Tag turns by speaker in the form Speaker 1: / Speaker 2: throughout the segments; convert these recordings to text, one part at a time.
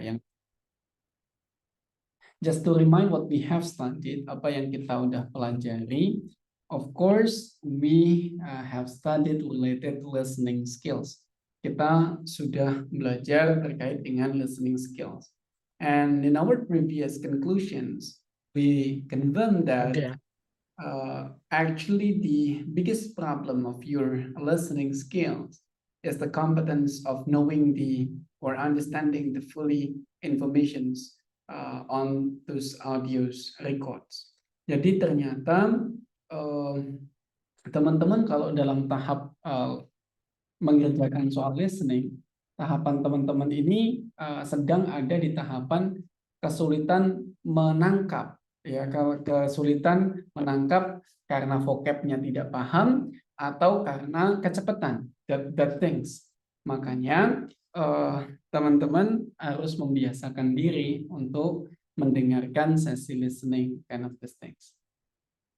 Speaker 1: yang just to remind what we have studied, apa yang kita udah pelajari. Of course, we have studied related listening skills. Kita sudah belajar terkait dengan listening skills. And in our previous conclusions, we confirmed that actually the biggest problem of your listening skills is the competence of knowing or understanding the fully informations on those audios records. Jadi ternyata teman-teman kalau dalam tahap mengerjakan soal listening, tahapan teman-teman ini sedang ada di tahapan kesulitan menangkap, ya, kesulitan menangkap karena vocabnya tidak paham atau karena kecepatan, that things. Makanya teman-teman harus membiasakan diri untuk mendengarkan sesi listening kind of these things.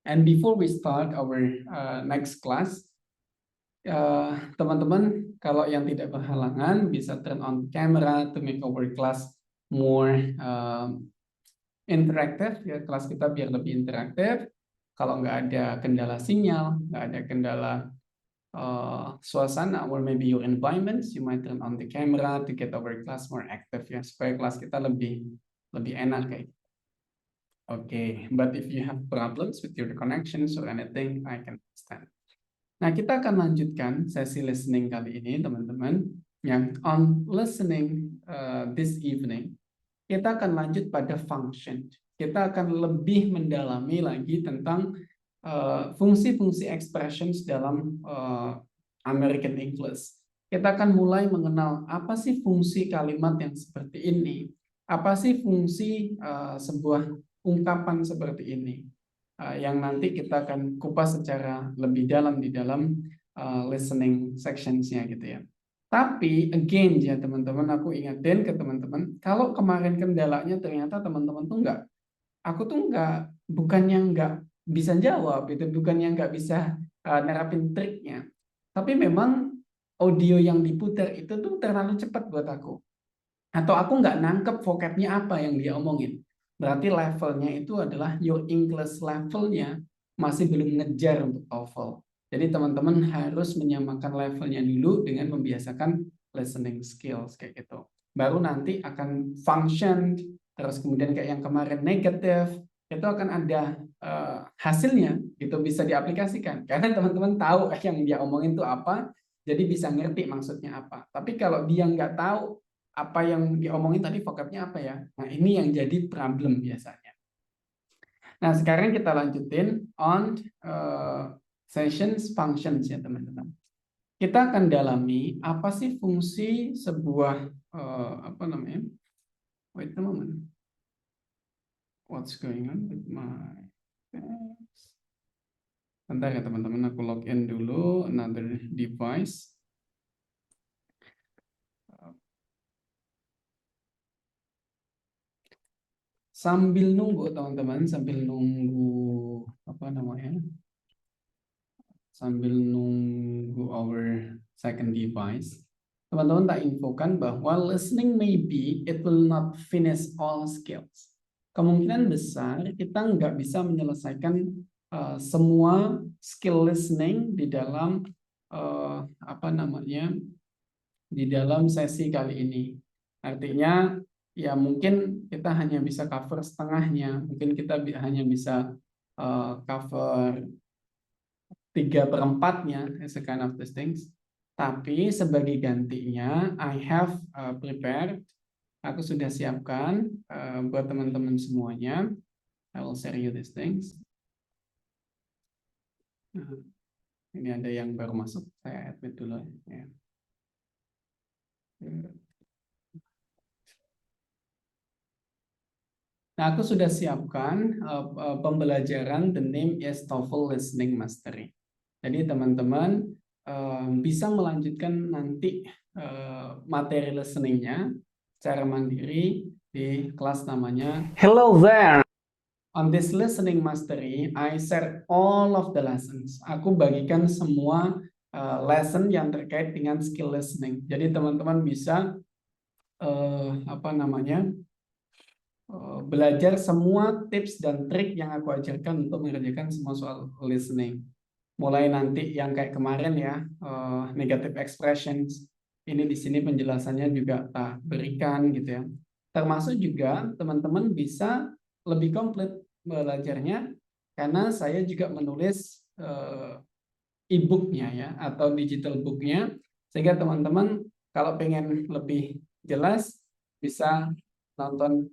Speaker 1: And before we start our next class, teman-teman kalau yang tidak berhalangan bisa turn on camera to make our class more interactive, ya, kelas kita biar lebih interaktif. Kalau nggak ada kendala sinyal, nggak ada kendala suasana, or maybe your environments, you might turn on the camera to get our class more active, ya, supaya kelas kita lebih enak kayak gitu. Okay, but if you have problems with your connections or anything, I can understand. Nah, kita akan lanjutkan sesi listening kali ini, teman-teman. Yang on listening this evening, kita akan lanjut pada function. Kita akan lebih mendalami lagi tentang fungsi-fungsi expressions dalam American English. Kita akan mulai mengenal apa sih fungsi kalimat yang seperti ini, apa sih fungsi sebuah ungkapan seperti ini. Yang nanti kita akan kupas secara lebih dalam di dalam listening sections-nya gitu ya. Tapi again ya teman-teman, aku ingatin ke teman-teman, kalau kemarin kendalanya ternyata teman-teman tuh bukannya nggak bisa jawab, itu bukannya nggak bisa nerapin triknya, tapi memang audio yang diputar itu tuh terlalu cepat buat aku, atau aku nggak nangkep vocabnya apa yang dia omongin. Berarti levelnya itu adalah your English levelnya masih belum ngejar untuk TOEFL. Jadi teman-teman harus menyamakan levelnya dulu dengan membiasakan listening skills kayak gitu. Baru nanti akan function, terus kemudian kayak yang kemarin negative, itu akan ada hasilnya, itu bisa diaplikasikan. Karena teman-teman tahu yang dia omongin itu apa, jadi bisa ngerti maksudnya apa. Tapi kalau dia nggak tahu apa yang diomongin tadi vocabnya apa ya? Nah, ini yang jadi problem biasanya. Nah, sekarang kita lanjutin on sessions functions ya, teman-teman. Kita akan dalami apa sih fungsi sebuah apa namanya? Wait a moment. What's going on with my Bentar ya, teman-teman, aku login dulu another device. Sambil nunggu teman-teman, sambil nunggu apa namanya, sambil nunggu our second device, teman-teman tak infokan bahwa listening maybe it will not finish all skills. Kemungkinan besar kita nggak bisa menyelesaikan semua skill listening di dalam apa namanya, di dalam sesi kali ini. Artinya ya mungkin kita hanya bisa cover setengahnya, mungkin kita hanya bisa cover 3/4-nya as a kind of these things. Tapi sebagai gantinya, I have prepared, aku sudah siapkan buat teman-teman semuanya. I will share you these things. Ini ada yang baru masuk, saya admit dulu ya. Nah, aku sudah siapkan pembelajaran The Name is TOEFL Listening Mastery. Jadi teman-teman bisa melanjutkan nanti materi listeningnya secara mandiri di kelas namanya Hello There. On this listening mastery, I share all of the lessons. Aku bagikan semua lesson yang terkait dengan skill listening. Jadi teman-teman bisa apa namanya belajar semua tips dan trik yang aku ajarkan untuk mengerjakan semua soal listening. Mulai nanti yang kayak kemarin ya, negative expressions. Ini di sini penjelasannya juga tak berikan gitu ya. Termasuk juga teman-teman bisa lebih komplit belajarnya karena saya juga menulis e-booknya ya atau digital booknya, sehingga teman-teman kalau pengen lebih jelas bisa nonton,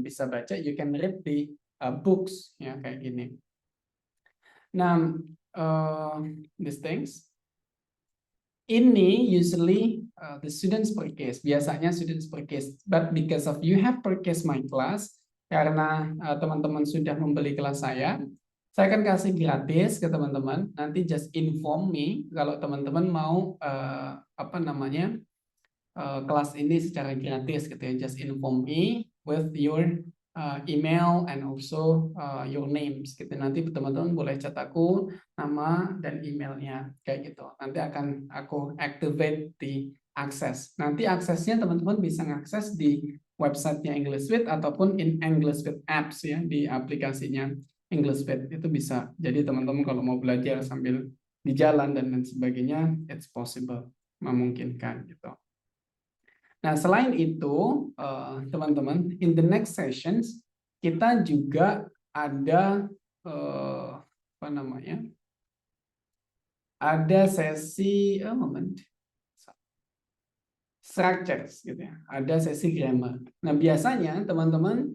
Speaker 1: bisa baca, you can read the books ya kayak gini. Nah, these things ini usually the students per case, biasanya students per case, but because of you have purchased my class, karena teman-teman sudah membeli kelas saya akan kasih gratis ke teman-teman. Nanti just inform me kalau teman-teman mau apa namanya kelas ini secara gratis gitu ya. Just inform me with your email and also your names gitu. Nanti teman-teman boleh chat aku nama dan emailnya kayak gitu. Nanti akan aku activate di akses. Nanti aksesnya teman-teman bisa mengakses di websitenya English With ataupun in English With apps ya, di aplikasinya English With itu bisa. Jadi teman-teman kalau mau belajar sambil di jalan dan lain sebagainya, it's possible, memungkinkan gitu. Nah, selain itu, teman-teman, in the next sessions kita juga ada apa namanya? Ada sesi structures gitu ya. Ada sesi grammar. Nah, biasanya teman-teman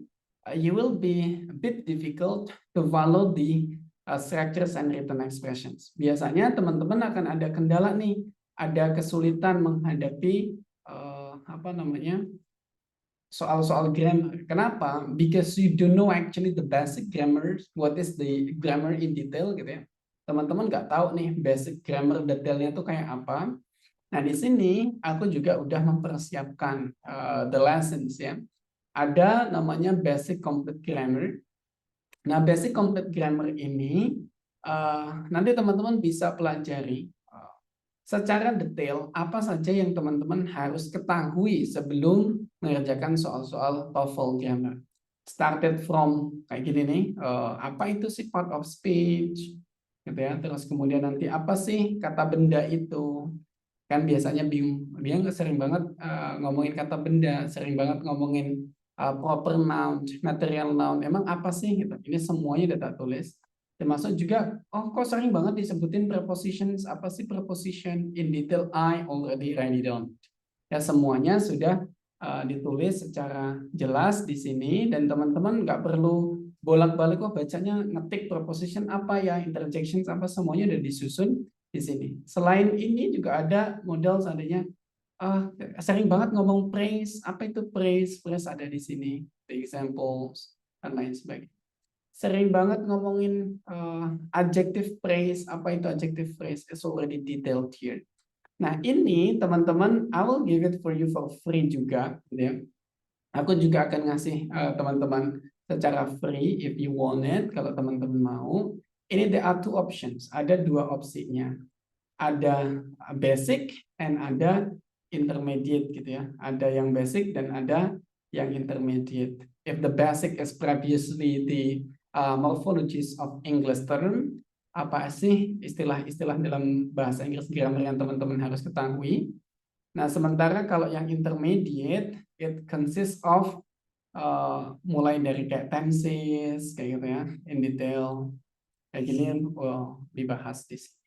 Speaker 1: you will be a bit difficult to follow the structures and written expressions. Biasanya teman-teman akan ada kendala nih, ada kesulitan menghadapi apa namanya? Soal-soal grammar. Kenapa? Because you don't know actually the basic grammar, what is the grammar in detail gitu ya. Teman-teman nggak tahu nih basic grammar detailnya itu kayak apa. Nah, di sini aku juga udah mempersiapkan the lessons ya. Ada namanya basic complete grammar. Nah, basic complete grammar ini nanti teman-teman bisa pelajari secara detail apa saja yang teman-teman harus ketahui sebelum mengerjakan soal-soal TOEFL grammar. Started from kayak gini nih, apa itu sih part of speech, gitu ya. Terus kemudian nanti apa sih kata benda itu? Kan biasanya bingung, dia sering banget ngomongin kata benda, sering banget ngomongin proper noun, material noun. Emang apa sih gitu? Ini semuanya udah tak tulis. Termasuk juga, oh kok sering banget disebutin prepositions, apa sih preposition? In detail, I already write it down. Ya semuanya sudah ditulis secara jelas di sini, dan teman-teman nggak perlu bolak-balik, kok bacanya ngetik preposition apa ya, interjections apa, semuanya udah disusun di sini. Selain ini juga ada model seandainya sering banget ngomong praise, apa itu praise? Praise ada di sini, the examples dan lain sebagainya. Sering banget ngomongin adjective phrase, apa itu adjective phrase? It's already detailed here. Nah, ini teman-teman, I will give it for you for free juga, gitu ya. Aku juga akan ngasih teman-teman secara free if you want it, kalau teman-teman mau. Ini there are two options, ada dua opsinya. Ada basic and ada intermediate gitu ya. Ada yang basic dan ada yang intermediate. If the basic is previously the morphologies of English term, apa sih istilah-istilah dalam bahasa Inggris grammar yang teman-teman harus ketahui. Nah, sementara kalau yang intermediate, it consists of mulai dari kayak tenses, kayak gitu ya, in detail, kayak gini dibahas di sini.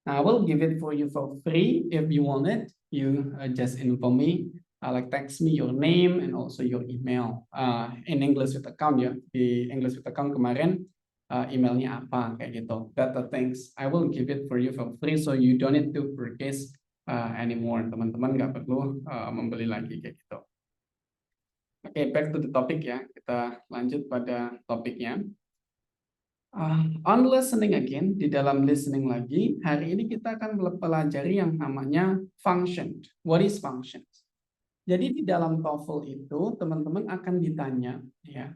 Speaker 1: Now, I will give it for you for free. If you want it, you just inform me. Like text me your name and also your email. In English with account ya, di English with account kemarin emailnya apa kayak gitu. That the things I will give it for you for free, so you don't need to purchase anymore. Teman-teman nggak perlu membeli lagi kayak gitu. Oke, back to the topic ya. Kita lanjut pada topiknya. On listening again, di dalam listening lagi, hari ini kita akan pelajari yang namanya function. What is function? Jadi di dalam TOEFL itu teman-teman akan ditanya ya,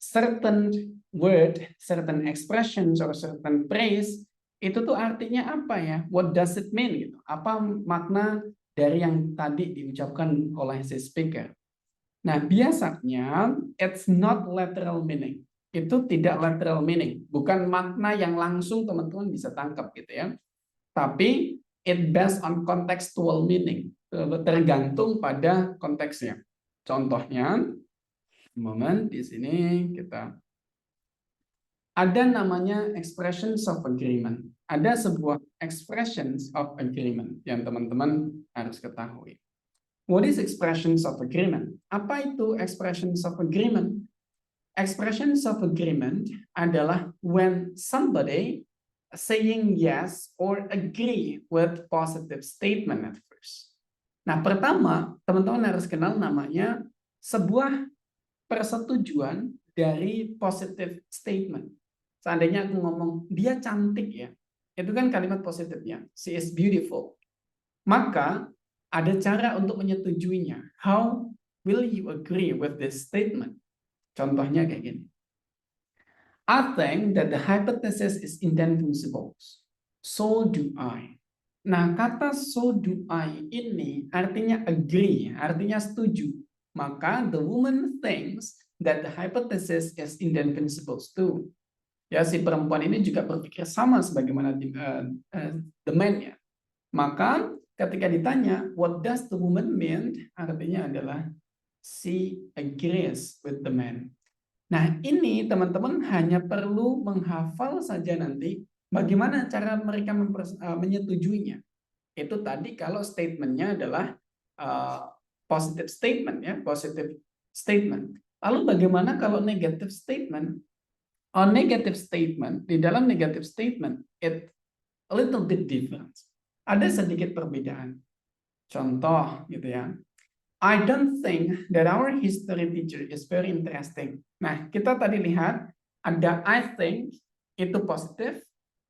Speaker 1: certain word, certain expressions, or certain phrase itu tuh artinya apa ya? What does it mean gitu? Apa makna dari yang tadi diucapkan oleh si speaker. Nah, biasanya it's not literal meaning. Itu tidak literal meaning, bukan makna yang langsung teman-teman bisa tangkap gitu ya. Tapi it based on contextual meaning, tergantung pada konteksnya. Contohnya, di sini kita ada namanya expressions of agreement. Ada sebuah expressions of agreement yang teman-teman harus ketahui. What is expressions of agreement? Apa itu expressions of agreement? Expressions of agreement adalah when somebody saying yes or agree with positive statement at first. Nah, pertama, teman-teman harus kenal namanya sebuah persetujuan dari positive statement. Seandainya aku ngomong, dia cantik ya, itu kan kalimat positifnya, she is beautiful. Maka ada cara untuk menyetujuinya. How will you agree with this statement? Contohnya kayak gini. I think that the hypothesis is indefensible. So do I. Nah, kata so do I ini artinya agree, artinya setuju. Maka the woman thinks that the hypothesis is indefensible too. Ya, si perempuan ini juga berpikir sama sebagaimana the man ya. Maka ketika ditanya what does the woman mean, artinya adalah she agrees with the man. Nah, ini teman-teman hanya perlu menghafal saja nanti bagaimana cara mereka menyetujuinya. Itu tadi kalau statementnya adalah positive statement ya, positive statement. Lalu bagaimana kalau negative statement? Negative statement, di dalam negative statement, it a little bit different. Ada sedikit perbedaan. Contoh gitu ya. I don't think that our history teacher is very interesting. Nah, kita tadi lihat ada I think itu positif.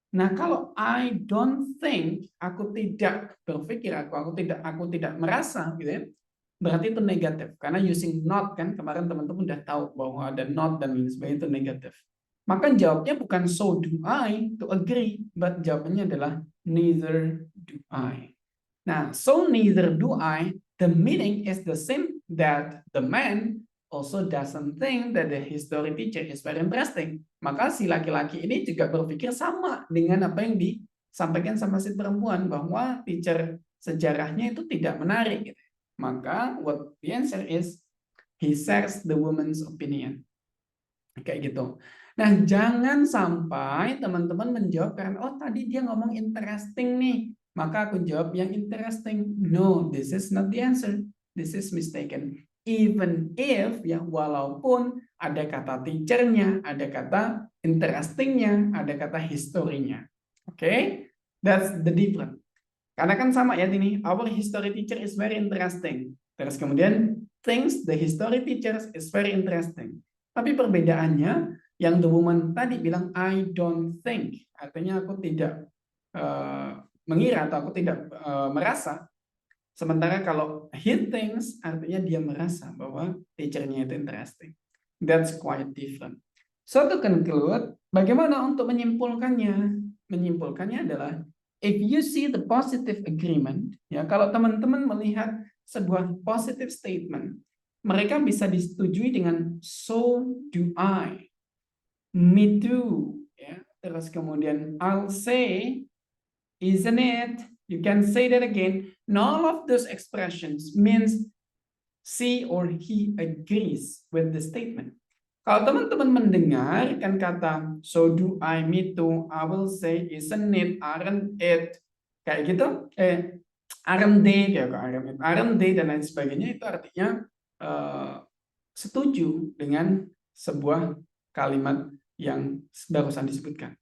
Speaker 1: Nah, kalau I don't think, aku tidak berpikir, aku tidak merasa gitu ya. Berarti itu negatif karena using not kan kemarin teman-teman udah tahu bahwa ada not dan lain sebagainya itu negatif. Maka jawabnya bukan so do I to agree, but jawabannya adalah neither do I. Nah, so neither do I, the meaning is the same that the man also doesn't think that the history teacher is very interesting. Maka si laki-laki ini juga berpikir sama dengan apa yang disampaikan sama si perempuan bahwa teacher sejarahnya itu tidak menarik. Maka what the answer is he shares the woman's opinion. Kayak gitu. Nah, jangan sampai teman-teman menjawab karena oh tadi dia ngomong interesting nih, maka aku jawab yang interesting. No, this is not the answer. This is mistaken. Even if ya walaupun ada kata teachernya, ada kata interestingnya, ada kata historinya. Oke? That's the difference. Karena kan sama ya ini, our history teacher is very interesting. Terus kemudian thinks the history teacher is very interesting. Tapi perbedaannya yang the woman tadi bilang I don't think, artinya aku tidak mengira atau aku tidak merasa. Sementara kalau he thinks, artinya dia merasa bahwa teachernya itu interesting. That's quite different. So to conclude, bagaimana untuk menyimpulkannya? Menyimpulkannya adalah if you see the positive agreement, ya kalau teman-teman melihat sebuah positive statement, mereka bisa disetujui dengan so do I, me too, ya. Terus kemudian I'll say, isn't it? You can say that again. None of those expressions means she or he agrees with the statement. Kalau teman-teman mendengarkan kata so do I, me too, I will say, isn't it, aren't it, kayak gitu, aren't they, aren't they dan lain sebagainya, itu artinya setuju dengan sebuah kalimat yang barusan disebutkan.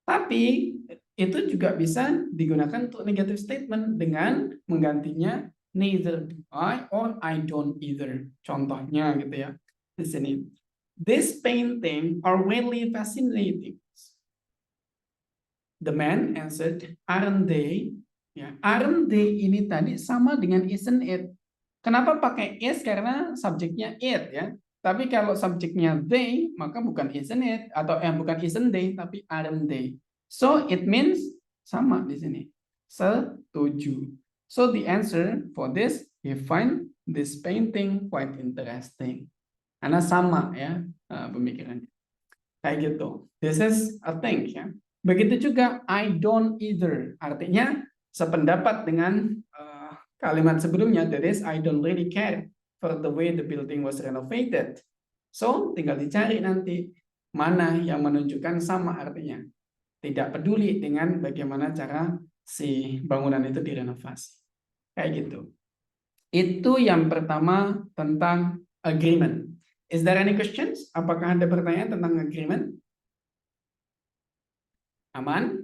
Speaker 1: Tapi itu juga bisa digunakan untuk negative statement dengan menggantinya neither do I or I don't either. Contohnya gitu ya di sini. This painting are really fascinating. The man answered, aren't they? Ya, aren't they ini tadi sama dengan isn't it. Kenapa pakai is? Karena subjeknya it ya. Tapi kalau subjeknya they, maka bukan isn't it atau bukan isn't they, tapi aren't they. So it means sama di sini. Setuju. So the answer for this, he find this painting quite interesting. Karena sama ya pemikirannya. Kayak gitu. This is a thing ya. Begitu juga I don't either. Artinya sependapat dengan kalimat sebelumnya, that is I don't really care for the way the building was renovated. So tinggal dicari nanti mana yang menunjukkan sama artinya. Tidak peduli dengan bagaimana cara si bangunan itu direnovasi. Kayak gitu. Itu yang pertama tentang agreement. Is there any questions? Apakah ada pertanyaan tentang agreement? Aman?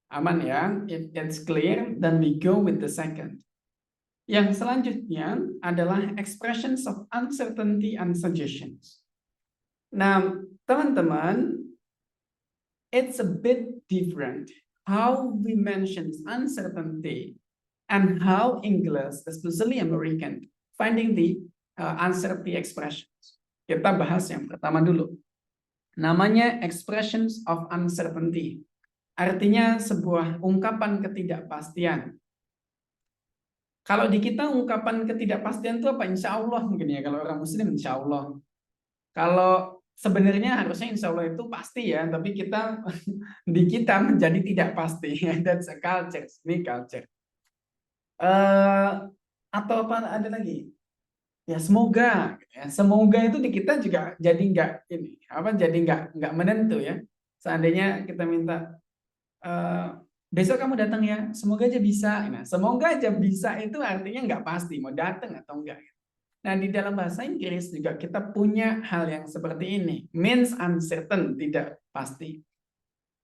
Speaker 1: Aman ya? If it's clear, then we go with the second. Yang selanjutnya adalah expressions of uncertainty and suggestions. Nah, teman-teman, it's a bit different how we mention uncertainty and how English, especially American, finding the uncertainty expressions. Kita bahas yang pertama dulu. Namanya expressions of uncertainty. Artinya sebuah ungkapan ketidakpastian. Kalau di kita ungkapan ketidakpastian itu apa? Insya Allah mungkin ya. Kalau orang Muslim insya Allah. Kalau sebenarnya harusnya insya Allah itu pasti ya, tapi kita di kita menjadi tidak pasti. That's a culture, ini culture. Atau apa ada lagi? Ya semoga, ya. Semoga itu di kita juga jadi jadi nggak menentu ya. Seandainya kita minta besok kamu datang ya, semoga aja bisa. Nah, semoga aja bisa itu artinya nggak pasti mau datang atau enggak. Nah, di dalam bahasa Inggris juga kita punya hal yang seperti ini. Means uncertain, tidak pasti.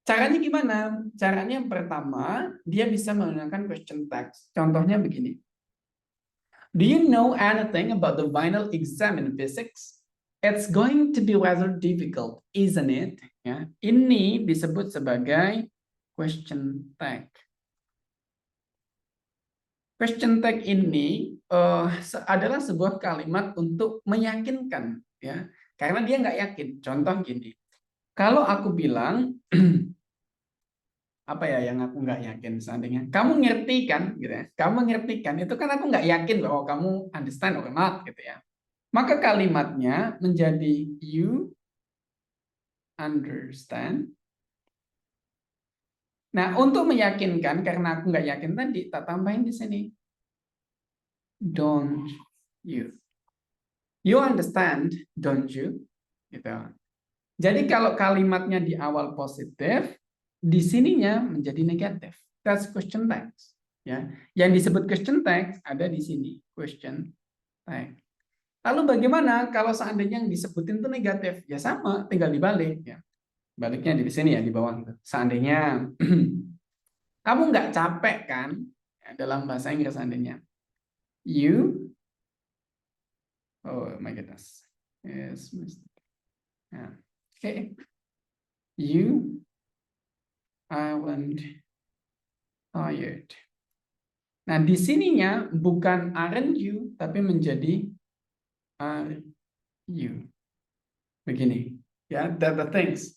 Speaker 1: Caranya gimana? Caranya yang pertama, dia bisa menggunakan question text. Contohnya begini. Do you know anything about the final exam in physics? It's going to be rather difficult, isn't it? Ya, ini disebut sebagai question tag. Question tag ini adalah sebuah kalimat untuk meyakinkan, ya, karena dia nggak yakin. Contoh gini, kalau aku bilang apa ya yang aku nggak yakin seandainya, kamu ngerti kan, gitu ya, kamu ngerti kan, itu kan aku nggak yakin bahwa kamu understand or not, gitu ya. Maka kalimatnya menjadi you understand. Nah, untuk meyakinkan, karena aku nggak yakin tadi, tak tambahin di sini. Don't you? You understand, don't you? Gitu. Jadi kalau kalimatnya di awal positif, di sininya menjadi negatif. That's question text. Ya, yang disebut question text ada di sini, question text. Lalu bagaimana kalau seandainya yang disebutin itu negatif? Ya sama, tinggal dibalik. Ya. Baliknya di sini ya, di bawah. Seandainya kamu nggak capek kan, ya, dalam bahasa Inggris seandainya. You, oh my goodness. Yes, yeah. Okay. You aren't tired. Nah, di sininya bukan aren't you, tapi menjadi are you. Begini, ya, the things.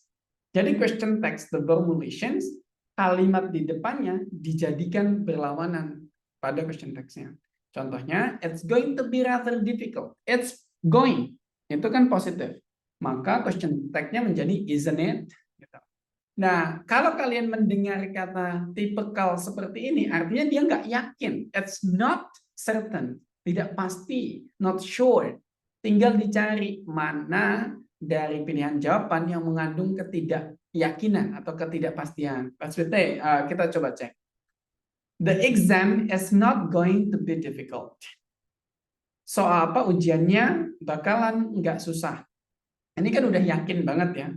Speaker 1: Jadi question text, the formulations, kalimat di depannya dijadikan berlawanan pada question text-nya. Contohnya, it's going to be rather difficult. It's going, itu kan positif. Maka question text-nya menjadi isn't it? Gitu. Nah, kalau kalian mendengar kata typical seperti ini, artinya dia nggak yakin. It's not certain, tidak pasti, not sure. Tinggal dicari mana dari pilihan jawaban yang mengandung ketidakyakinan atau ketidakpastian. Kita coba cek. The exam is not going to be difficult. Soal apa ujiannya bakalan nggak susah. Ini kan udah yakin banget ya.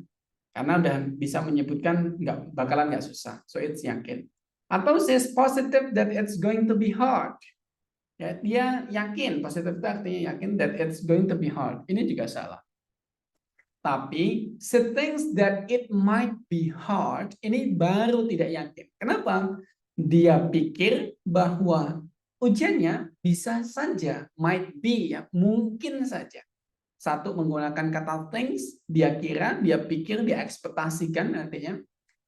Speaker 1: Karena udah bisa menyebutkan bakalan nggak susah. So it's yakin. Atau says positive that it's going to be hard. Ya, dia yakin, positif itu artinya yakin that it's going to be hard. Ini juga salah. Tapi she thinks that it might be hard, ini baru tidak yakin. Kenapa? Dia pikir bahwa ujiannya bisa saja, might be, ya, mungkin saja. Satu menggunakan kata thinks, dia kira, dia pikir, dia ekspektasikan, artinya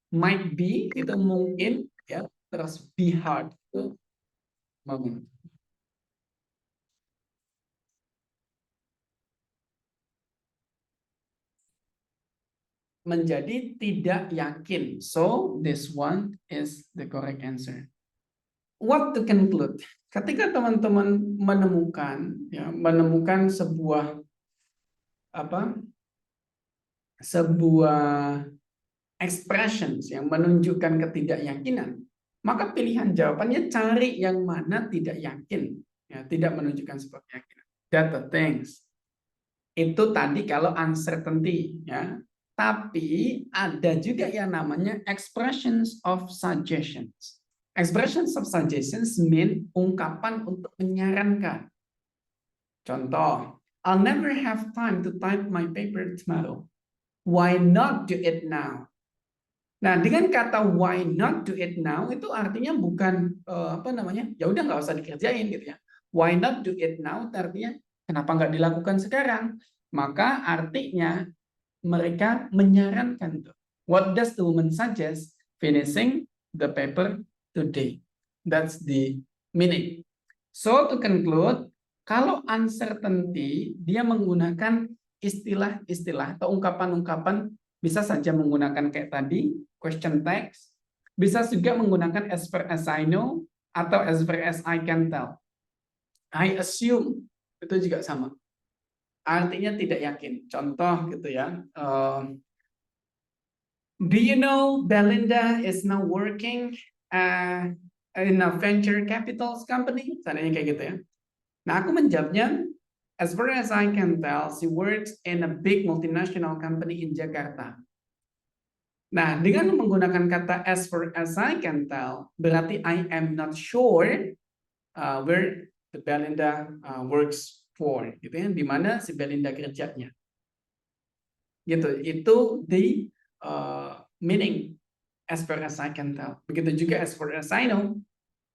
Speaker 1: might be itu mungkin, ya, terus be hard itu Moment. Menjadi tidak yakin. So this one is the correct answer. What to conclude? Ketika teman-teman menemukan sebuah expressions yang menunjukkan ketidakyakinan, maka pilihan jawabannya cari yang mana tidak yakin, ya, tidak menunjukkan sebuah keyakinan. That the things. Itu tadi kalau uncertainty, ya. Tapi ada juga yang namanya expressions of suggestions. Expressions of suggestions mean ungkapan untuk menyarankan. Contoh, I'll never have time to type my paper tomorrow. Why not do it now? Nah, dengan kata why not do it now itu artinya bukan ya udah nggak usah dikerjain gitu ya. Why not do it now itu artinya kenapa nggak dilakukan sekarang? Maka artinya mereka menyarankan tuh. What does the woman suggest? Finishing the paper today. That's the meaning. So to conclude, kalau uncertainty dia menggunakan istilah-istilah atau ungkapan-ungkapan, bisa saja menggunakan kayak tadi question text, bisa juga menggunakan as far as I know atau as far as I can tell. I assume itu juga sama. Artinya tidak yakin. Contoh gitu ya. Do you know Belinda is now working in a venture capitals company? Tandanya kayak gitu ya. Nah, aku menjawabnya, as far as I can tell, she works in a big multinational company in Jakarta. Nah, dengan menggunakan kata as far as I can tell, berarti I am not sure where the Belinda works for, gitu ya, di mana si Belinda kerjanya. Gitu, itu the meaning as far as I can tell. Begitu juga as far as I know.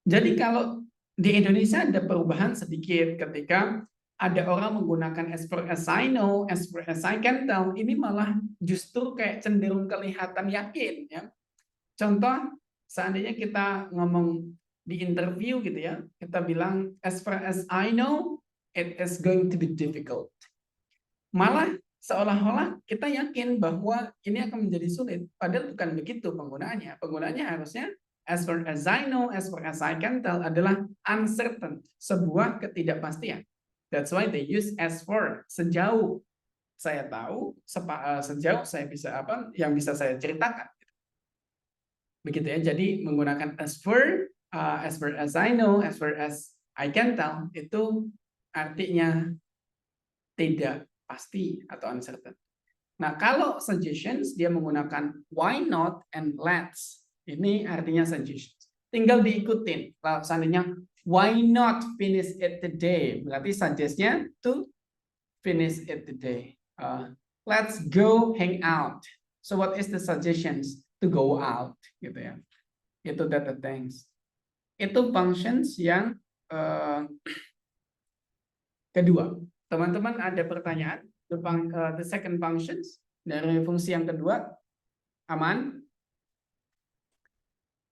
Speaker 1: Jadi kalau di Indonesia ada perubahan sedikit ketika ada orang menggunakan as far as I know, as far as I can tell, ini malah justru kayak cenderung kelihatan yakin ya. Contoh, seandainya kita ngomong di interview gitu ya, kita bilang as far as I know, it is going to be difficult. Malah seolah-olah kita yakin bahwa ini akan menjadi sulit, padahal bukan begitu penggunaannya. Penggunaannya harusnya as far as I know, as far as I can tell adalah uncertain, sebuah ketidakpastian. That's why they use as far, sejauh saya tahu, sejauh saya bisa yang bisa saya ceritakan. Begitu ya. Jadi menggunakan as far as I know, as far as I can tell itu artinya tidak pasti atau uncertain. Nah, kalau suggestions dia menggunakan why not and let's. Ini artinya suggestions. Tinggal diikutin. Kalau seandainya why not finish it today, berarti suggest-nya to finish it today. Let's go hang out. So what is the suggestions? To go out, gitu ya. Itu data things. Itu functions yang kedua. Teman-teman ada pertanyaan? The second functions dari fungsi yang kedua, aman?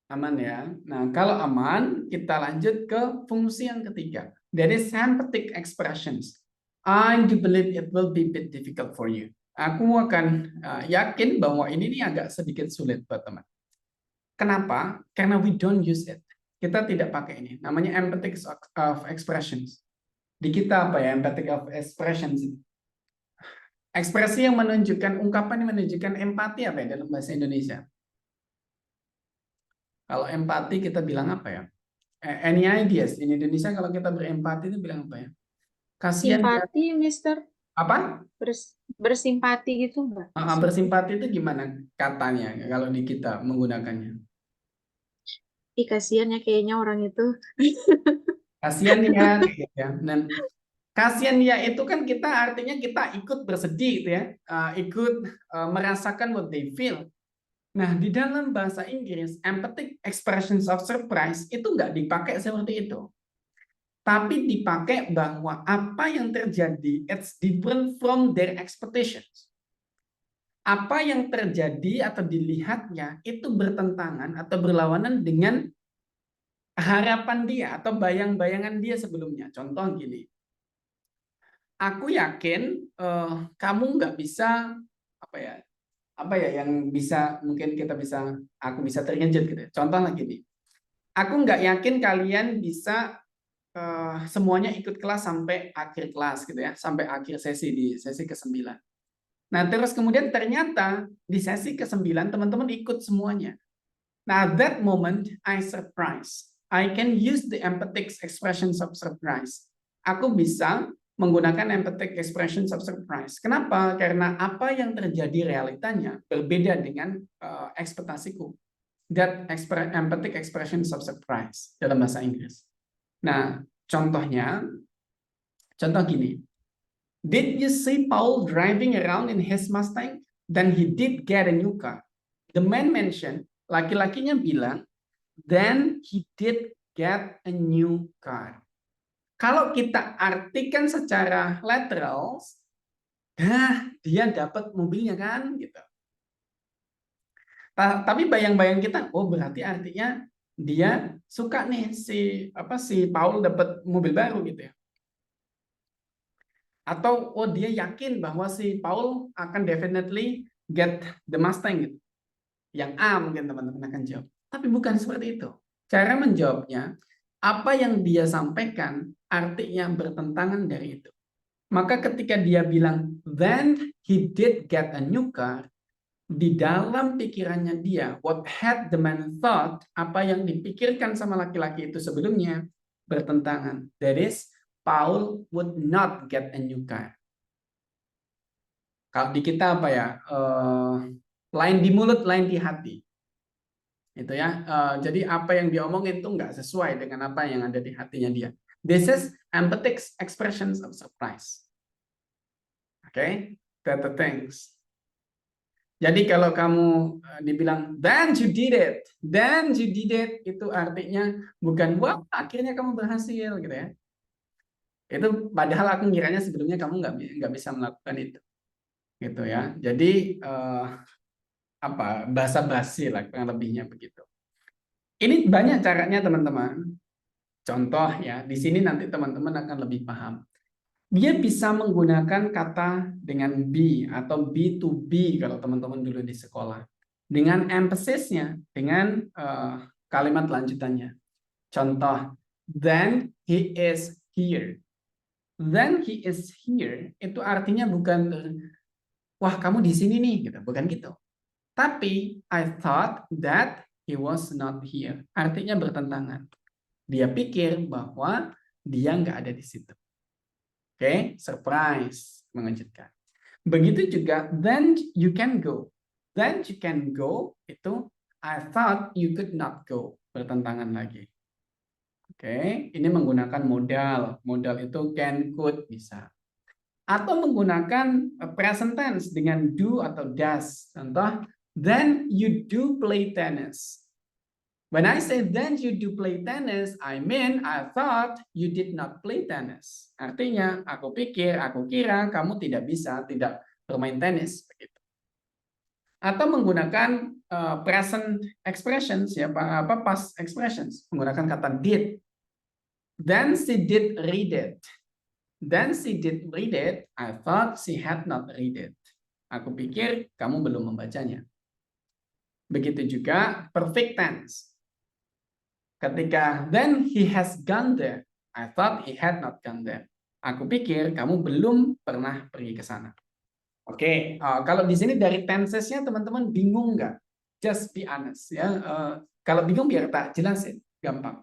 Speaker 1: Aman ya. Nah, kalau aman, kita lanjut ke fungsi yang ketiga. Dari sympathetic expressions. I do believe it will be a bit difficult for you. Aku akan yakin bahwa ini nih agak sedikit sulit buat teman. Kenapa? Karena we don't use it. Kita tidak pakai ini. Namanya emphatic of expressions. Di kita apa ya emphatic of expressions? Ekspresi yang menunjukkan, ungkapan yang menunjukkan empati apa ya dalam bahasa Indonesia? Kalau empati kita bilang apa ya? Any ideas? In Indonesia kalau kita berempati itu bilang apa ya? Kasihan ya.
Speaker 2: Simpati, Mister.
Speaker 1: Apa?
Speaker 2: Bersimpati gitu, Mbak.
Speaker 1: Bersimpati itu gimana katanya kalau di kita menggunakannya?
Speaker 2: Ih, kasihannya kayaknya orang itu.
Speaker 1: Kasihan ya, gitu ya. Dan kasihan ya itu kan kita artinya kita ikut bersedih gitu ya, ikut merasakan what they feel. Nah, di dalam bahasa Inggris, emphatic expressions of surprise itu nggak dipakai seperti itu. Tapi dipakai bahwa apa yang terjadi, it's different from their expectations. Apa yang terjadi atau dilihatnya itu bertentangan atau berlawanan dengan harapan dia atau bayang-bayangan dia sebelumnya. Contoh gini, aku yakin kamu nggak bisa apa ya yang bisa mungkin aku bisa terkejut gitu. Contoh lagi nih, aku nggak yakin kalian bisa semuanya ikut kelas sampai akhir kelas gitu ya, sampai akhir sesi di sesi ke-9. Nah, terus kemudian ternyata di sesi ke-9 teman-teman ikut semuanya. Nah, that moment I surprise. I can use the empathic expressions of surprise. Aku bisa menggunakan empathic expressions of surprise. Kenapa? Karena apa yang terjadi realitanya berbeda dengan ekspektasiku. That empathic expressions of surprise dalam bahasa Inggris. Nah, contoh gini. Did you see Paul driving around in his Mustang? Then he did get a new car. The man mentioned, laki-lakinya bilang, then he did get a new car. Kalau kita artikan secara literal, dia dapat mobilnya kan, gitu. Tapi bayang-bayang kita, oh berarti artinya dia suka nih si Paul dapat mobil baru gitu ya. Atau oh dia yakin bahwa si Paul akan definitely get the Mustang gitu. Yang A mungkin teman-teman akan jawab. Tapi bukan seperti itu. Cara menjawabnya, apa yang dia sampaikan artinya bertentangan dari itu. Maka ketika dia bilang, then he did get a new car, di dalam pikirannya dia, what had the man thought, apa yang dipikirkan sama laki-laki itu sebelumnya, bertentangan. That is, Paul would not get a new car. Kalau di kita apa ya? Lain di mulut, lain di hati. Itu ya. Jadi apa yang diomongin itu nggak sesuai dengan apa yang ada di hatinya dia. This is empathic expressions of surprise. Okay, that the things. Jadi kalau kamu dibilang then you did it, itu artinya bukan wah akhirnya kamu berhasil gitu ya. Itu padahal aku ngiranya sebelumnya kamu nggak bisa melakukan itu, gitu ya. Jadi basa-basi lah kurang lebihnya begitu. Ini banyak caranya teman-teman. Contoh ya, di sini nanti teman-teman akan lebih paham. Dia bisa menggunakan kata dengan be atau be to be kalau teman-teman dulu di sekolah. Dengan emphasis-nya, dengan kalimat lanjutannya. Contoh, then he is here. Then he is here itu artinya bukan wah kamu di sini nih gitu, bukan gitu. Tapi I thought that he was not here. Artinya bertentangan. Dia pikir bahwa dia nggak ada di situ. Oke, surprise, mengejutkan. Begitu juga, then you can go. Then you can go, itu I thought you could not go. Bertentangan lagi. Oke, ini menggunakan modal. Modal itu can, could, bisa. Atau menggunakan present tense dengan do atau does. Contoh, then you do play tennis. When I say then you do play tennis, I mean I thought you did not play tennis. Artinya, aku kira kamu tidak bermain tenis. Begitu. Atau menggunakan present expressions, ya, past expressions, menggunakan kata did. Then she did read it. Then she did read it. I thought she had not read it. Aku pikir kamu belum membacanya. Begitu juga perfect tense. Ketika then he has gone there, I thought he had not gone there. Aku pikir kamu belum pernah pergi ke sana. Oke, kalau di sini dari tensesnya teman-teman bingung nggak? Just be honest ya. Kalau bingung biar tak jelasin, gampang.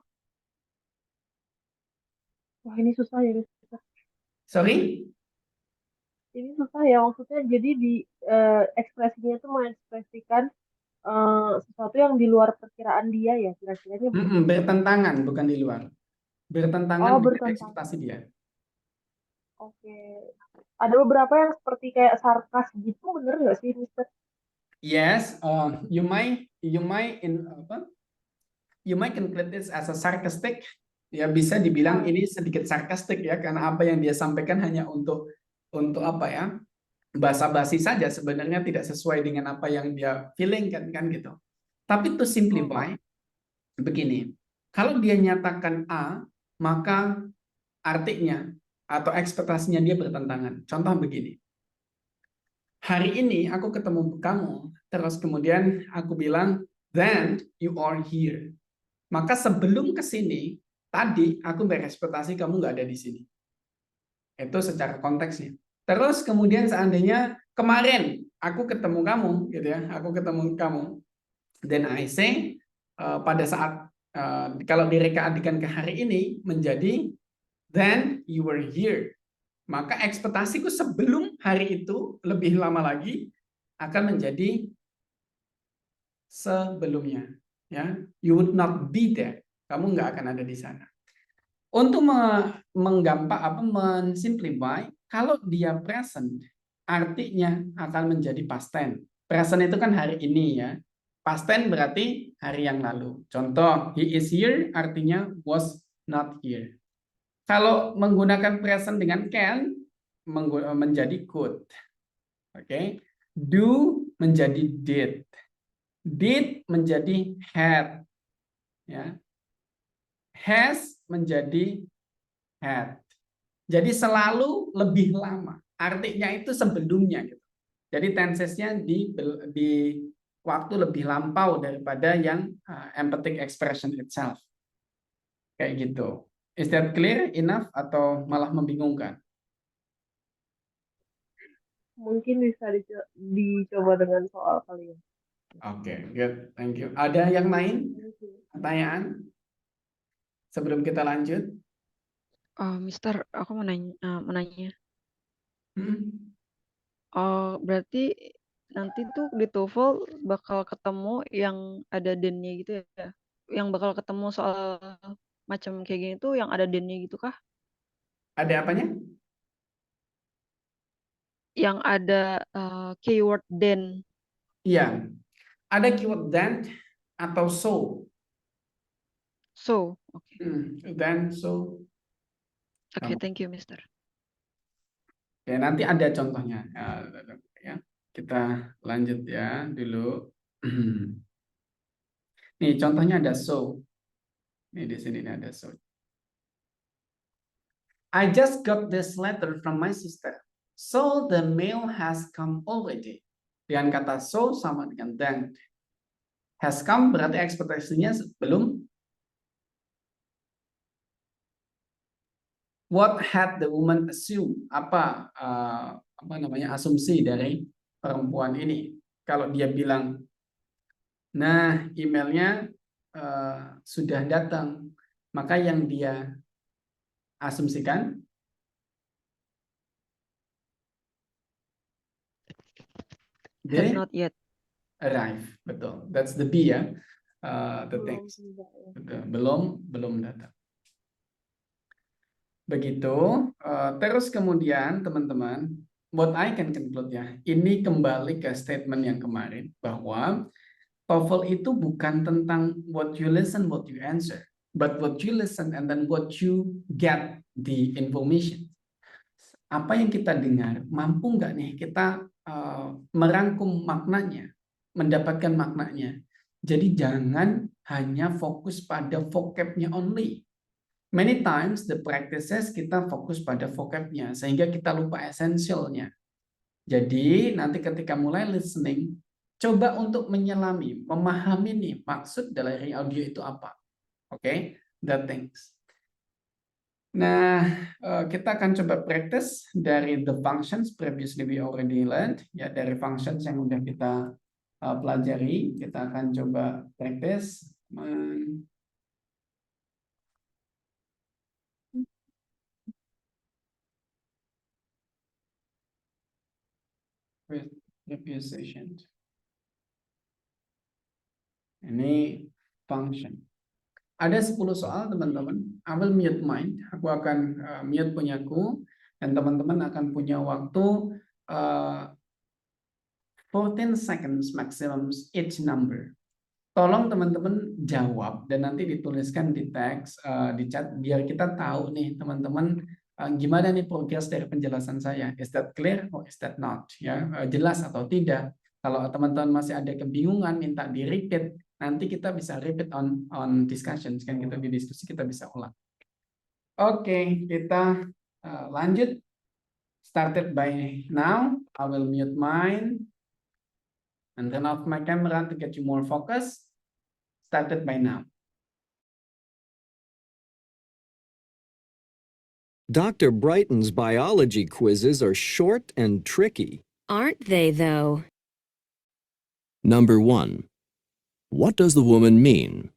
Speaker 2: Wah, ini susah ya.
Speaker 1: Sorry?
Speaker 2: Ini susah ya, maksudnya jadi di ekspresinya itu mengekspresikan sesuatu yang di luar perkiraan dia ya, kira-kiranya begitu.
Speaker 1: Bertentangan, bukan di luar. Bertentangan
Speaker 2: Oh,
Speaker 1: dengan
Speaker 2: bertentangan.
Speaker 1: ekspektasi dia.
Speaker 2: Oke. Ada beberapa yang seperti kayak sarkas gitu, bener nggak sih, Mister?
Speaker 1: Yes, you might include this as a sarcastic. Ya bisa dibilang ini sedikit sarkastik ya, karena apa yang dia sampaikan hanya untuk apa ya, basa-basi saja, sebenarnya tidak sesuai dengan apa yang dia feeling kan gitu. Tapi to simplify begini, Kalau dia nyatakan A, maka artinya atau ekspektasinya dia bertentangan. Contoh begini. Hari ini aku ketemu kamu, terus kemudian aku bilang, then you are here. Maka sebelum ke sini, tadi aku berekspektasi kamu nggak ada di sini. Itu secara konteksnya. Terus kemudian seandainya kemarin aku ketemu kamu, gitu ya, aku ketemu kamu, then I say pada saat kalau direka-adikan ke hari ini menjadi then you were here. Maka ekspektasiku sebelum hari itu lebih lama lagi akan menjadi sebelumnya. Ya, you would not be there. Kamu nggak akan ada di sana. Untuk menggampang mensimplify, kalau dia present, artinya akan menjadi past tense. Present itu kan hari ini ya. Past tense berarti hari yang lalu. Contoh, he is here artinya was not here. Kalau menggunakan present dengan can menjadi could. Oke. Do menjadi did. Did menjadi had. Ya. Has menjadi had. Jadi selalu lebih lama. Artinya itu sebelumnya gitu. Jadi tensesnya di waktu lebih lampau daripada yang emphatic expression itself. Kayak gitu. Is that clear enough atau malah membingungkan?
Speaker 2: Mungkin bisa dicoba dengan soal kali ya.
Speaker 1: Oke, good. Thank you. Ada yang lain pertanyaan sebelum kita lanjut?
Speaker 3: Mister, aku mau nanya.
Speaker 1: Hmm?
Speaker 3: Berarti nanti tuh di TOEFL bakal ketemu yang ada den-nya gitu ya? Yang bakal ketemu soal macam kayak gini tuh yang ada den-nya gitu kah?
Speaker 1: Ada apanya?
Speaker 3: Yang ada keyword den.
Speaker 1: Iya. Ada keyword then atau so.
Speaker 3: So, oke.
Speaker 1: Then, so.
Speaker 3: Oke, thank you, Mister.
Speaker 1: Ya, nanti ada contohnya. Ya, kita lanjut ya dulu. Nih, contohnya ada so. Nih, di sini ada so. I just got this letter from my sister. So the mail has come already. Dengan kata so sama dengan then. Has come berarti ekspektasinya belum. What had the woman assumed? Apa namanya asumsi dari perempuan ini? Kalau dia bilang, nah emailnya sudah datang, maka yang dia asumsikan
Speaker 3: Had
Speaker 1: they
Speaker 3: not yet.
Speaker 1: arrive, betul. That's the B ya, the
Speaker 2: Belum
Speaker 1: text.
Speaker 2: tiba ya.
Speaker 1: Betul. Belum datang. Begitu. Terus kemudian teman-teman, what I can conclude ya, ini kembali ke statement yang kemarin bahwa TOEFL itu bukan tentang what you listen, what you answer, but what you listen and then what you get the information. Apa yang kita dengar, mampu nggak nih kita merangkum maknanya, mendapatkan maknanya. Jadi jangan hanya fokus pada vocabnya only. Many times the practices kita fokus pada vocabnya sehingga kita lupa esensialnya. Jadi nanti ketika mulai listening, coba untuk menyelami, memahami nih maksud dari audio itu apa. Oke, that things. Nah, kita akan coba practice dari the functions previously we already learned, ya dari functions yang udah kita pelajari. Kita akan coba practice with previous sessions. Ini function. Ada 10 soal teman-teman. I will mute mine. Aku akan mute punyaku dan teman-teman akan punya waktu 14 seconds maximum each number. Tolong teman-teman jawab dan nanti dituliskan di teks di chat biar kita tahu nih teman-teman gimana nih progres dari penjelasan saya. Is that clear or is that not? Ya, jelas atau tidak? Kalau teman-teman masih ada kebingungan minta di repeat Nanti kita bisa repeat on discussions kan, kita di diskusi kita bisa ulang. Oke, kita lanjut. Started by now. I will mute mine and turn off my camera to get you more focus. Started by now.
Speaker 4: Dr. Brighton's biology quizzes are short and tricky.
Speaker 5: Aren't they, though?
Speaker 4: Number 1. What does the woman mean?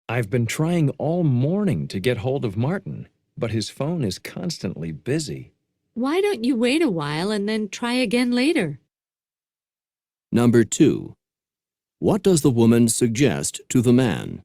Speaker 6: I've been trying all morning to get hold of Martin, but his phone is constantly busy.
Speaker 5: Why don't you wait a while and then try again later?
Speaker 4: Number 2. What does the woman suggest to the man?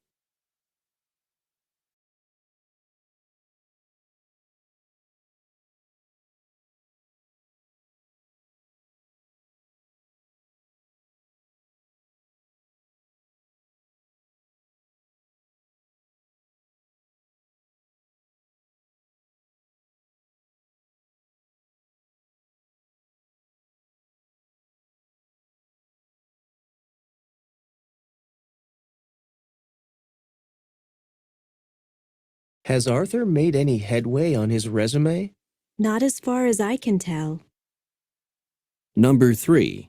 Speaker 6: Has Arthur made any headway on his resume?
Speaker 5: Not as far as I can tell.
Speaker 4: Number 3.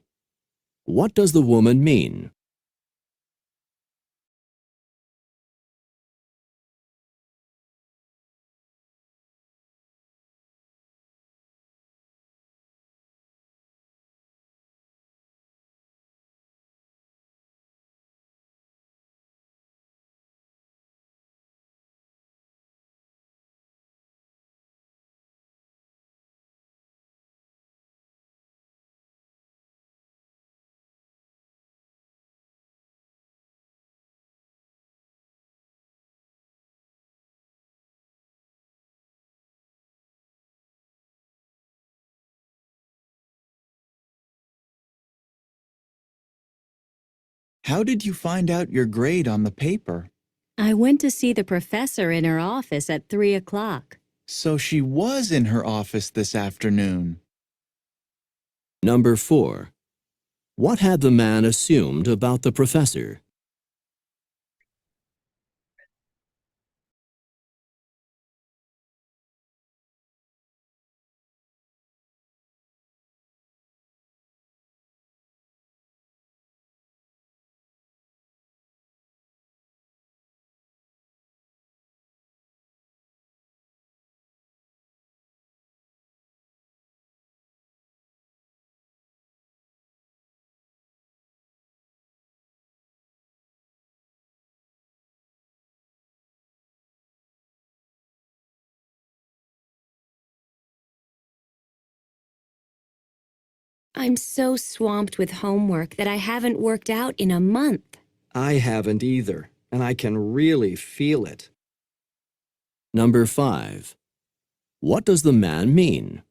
Speaker 4: What does the woman mean?
Speaker 7: How did you find out your grade on the paper?
Speaker 5: I went to see the professor in her office at 3 o'clock.
Speaker 7: So she was in her office this afternoon.
Speaker 4: Number 4. What had the man assumed about the professor?
Speaker 5: I'm so swamped with homework that I haven't worked out in a month.
Speaker 4: I haven't either, and I can really feel it. Number 5. What does the man mean?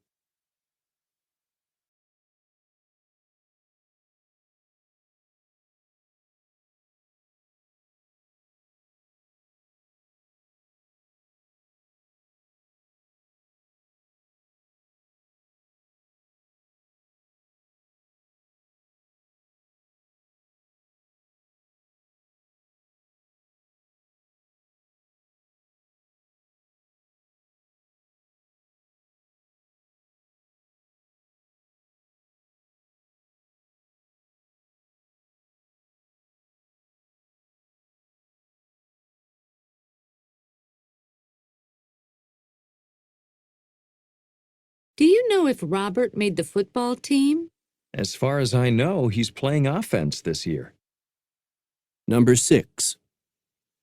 Speaker 5: Do you know if Robert made the football team?
Speaker 6: As far as I know, he's playing offense this year.
Speaker 4: Number 6.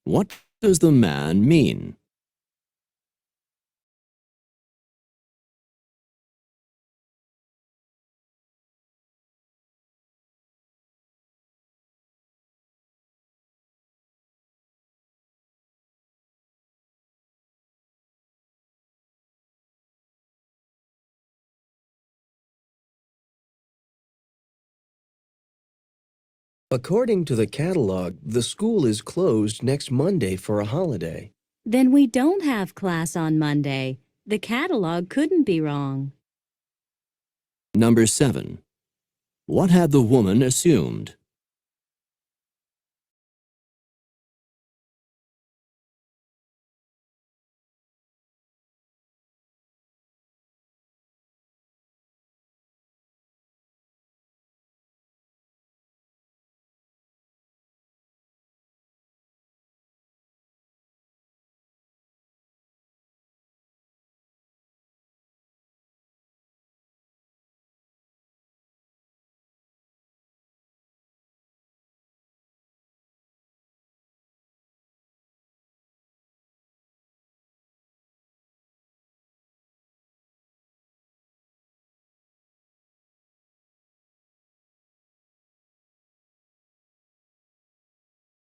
Speaker 4: What does the man mean? According to the catalog, the school is closed next Monday for a holiday.
Speaker 5: Then we don't have class on Monday. The catalog couldn't be wrong.
Speaker 4: Number 7. What had the woman assumed?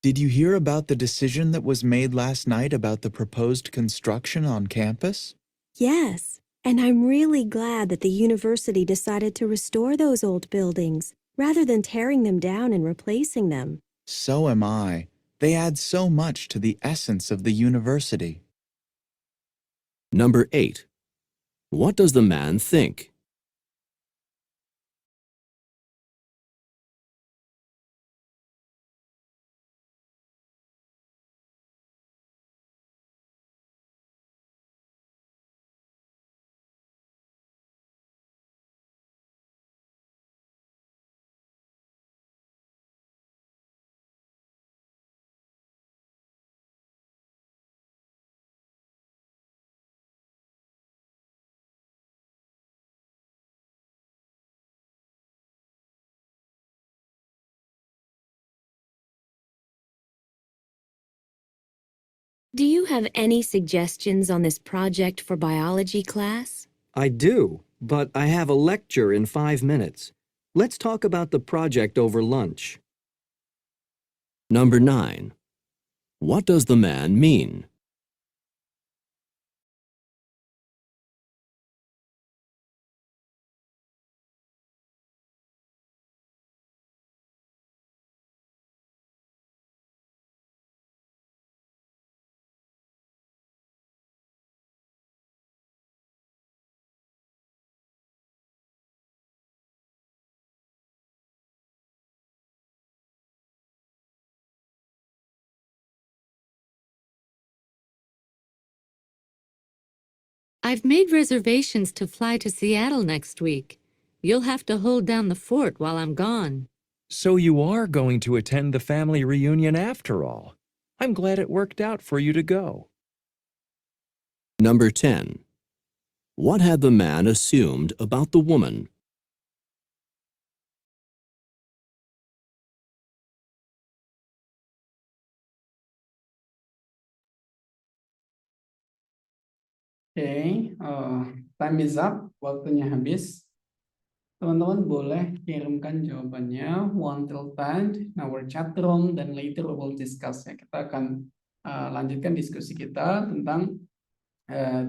Speaker 7: Did you hear about the decision that was made last night about the proposed construction on campus?
Speaker 5: Yes, and I'm really glad that the university decided to restore those old buildings rather than tearing them down and replacing them.
Speaker 7: So am I. They add so much to the essence of the university.
Speaker 4: Number 8. What does the man think?
Speaker 5: Do you have any suggestions on this project for biology class?
Speaker 4: I do, but I have a lecture in 5 minutes. Let's talk about the project over lunch. Number 9. What does the man mean?
Speaker 8: I've made reservations to fly to Seattle next week. You'll have to hold down the fort while I'm gone.
Speaker 6: So you are going to attend the family reunion after all. I'm glad it worked out for you to go.
Speaker 4: Number 10. What had the man assumed about the woman?
Speaker 1: Oke, time is up, waktunya habis. Teman-teman boleh kirimkan jawabannya 1 till 10 in our chat room dan later we will discuss ya. Kita akan lanjutkan diskusi kita tentang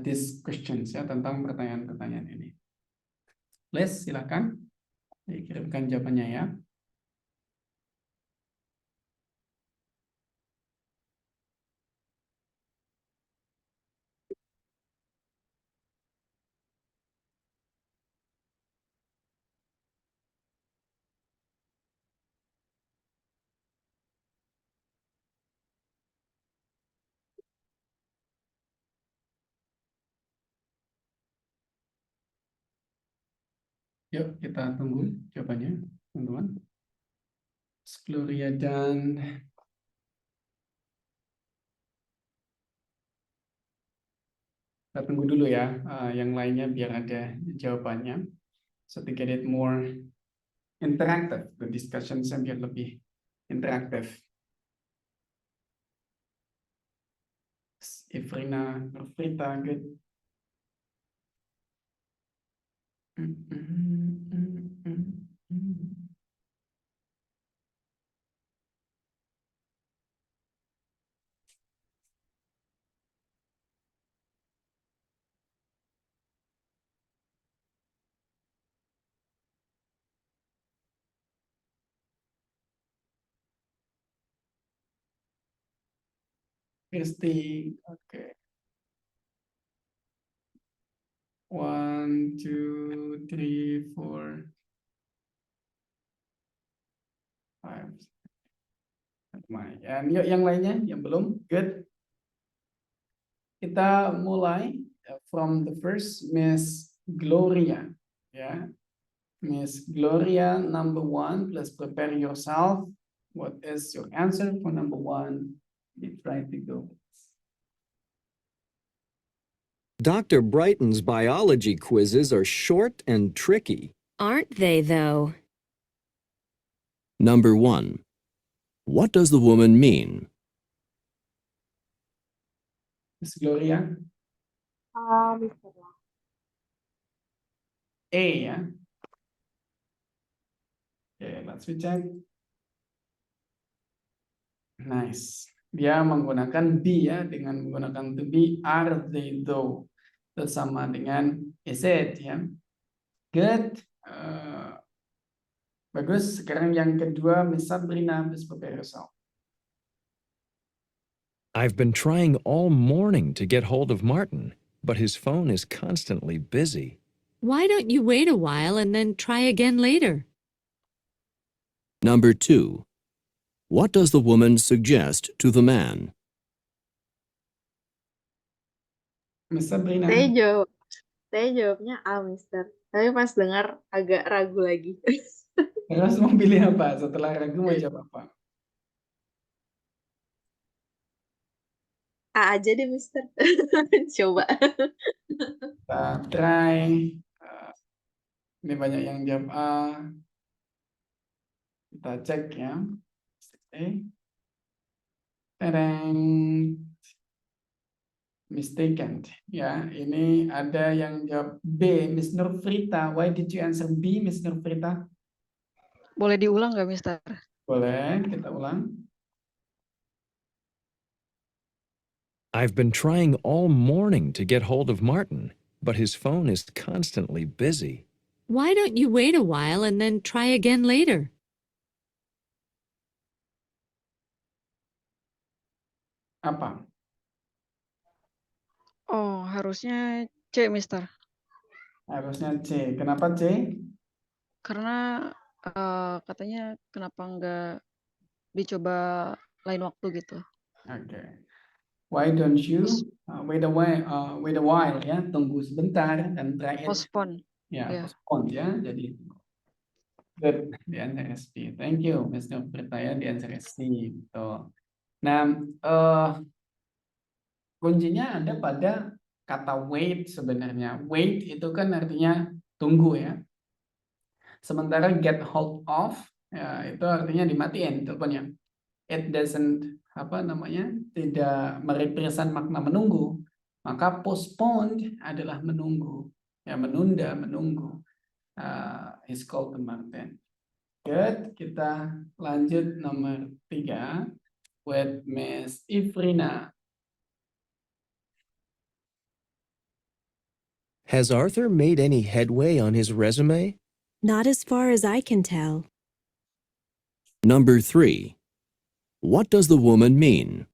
Speaker 1: these questions ya, tentang pertanyaan-pertanyaan ini. Please silakan dikirimkan jawabannya ya. Yuk kita tunggu jawabannya, teman-teman. Gloria dan kita tunggu dulu ya, yang lainnya biar ada jawabannya. So to get it more interactive, the discussion biar lebih interaktif. Ifrina, Frita, good. Christy. Oke. 1, 2, 3, 4, 5. Lumayan. Yuk yang lainnya yang belum. Good. Kita mulai from the first Miss Gloria. Ya. Miss Gloria, number 1, please prepare yourself. What is your answer for number 1? We try to go.
Speaker 4: Dr. Brighton's biology quizzes are short and tricky.
Speaker 5: Aren't they, though?
Speaker 4: Number 1. What does the woman mean?
Speaker 1: Miss Gloria,
Speaker 2: Mr. Lang.
Speaker 1: A ya. Oke, let's check. Nice. Dia menggunakan be ya, dengan menggunakan to be, are they though. Itu sama dengan is it ya. Good. Bagus. Sekarang yang kedua, Miss Sabrina, please prepare yourself.
Speaker 6: I've been trying all morning to get hold of Martin, but his phone is constantly busy.
Speaker 8: Why don't you wait a while and then try again later?
Speaker 4: Number 2. What does the woman suggest to the man?
Speaker 1: Miss Sabrina.
Speaker 9: Saya jawabnya A, Mister. Tapi pas dengar agak ragu lagi.
Speaker 1: Terus mau pilih apa? Setelah ragu mau jawab apa?
Speaker 9: A aja deh, Mister. Coba.
Speaker 1: Kita try. Ini banyak yang jawab A. Kita cek ya. Tereng. Mistaken. Ya, ini ada yang jawab B, Miss Nurfrita. Why did you answer B, Miss Nurfrita?
Speaker 3: Boleh diulang nggak, Mister?
Speaker 1: Boleh, kita ulang.
Speaker 6: I've been trying all morning to get hold of Martin, but his phone is constantly busy.
Speaker 8: Why don't you wait a while and then try again later?
Speaker 1: Apa?
Speaker 3: Oh, harusnya C, Mister.
Speaker 1: Harusnya C. Kenapa C?
Speaker 3: Karena katanya kenapa nggak dicoba lain waktu gitu.
Speaker 1: Oke. Why don't you wait a while ya, tunggu sebentar dan try it.
Speaker 3: Postpone.
Speaker 1: Ya,
Speaker 3: Ya.
Speaker 1: postpone ya. Jadi good, the answer is C. Thank you, Miss Nurfrita ya, the answer is C. Gitu. Nah, kuncinya ada pada kata wait sebenarnya. Wait itu kan artinya tunggu ya. Sementara get hold of ya, itu artinya dimatiin teleponnya. It doesn't tidak merepresent makna menunggu. Maka postponed adalah menunggu. Ya, menunda, menunggu. Is called the Martin. Good, kita lanjut nomor 3 with Miss Ifrina.
Speaker 4: Has Arthur made any headway on his resume?
Speaker 5: Not as far as I can tell.
Speaker 4: Number 3. What does the woman mean?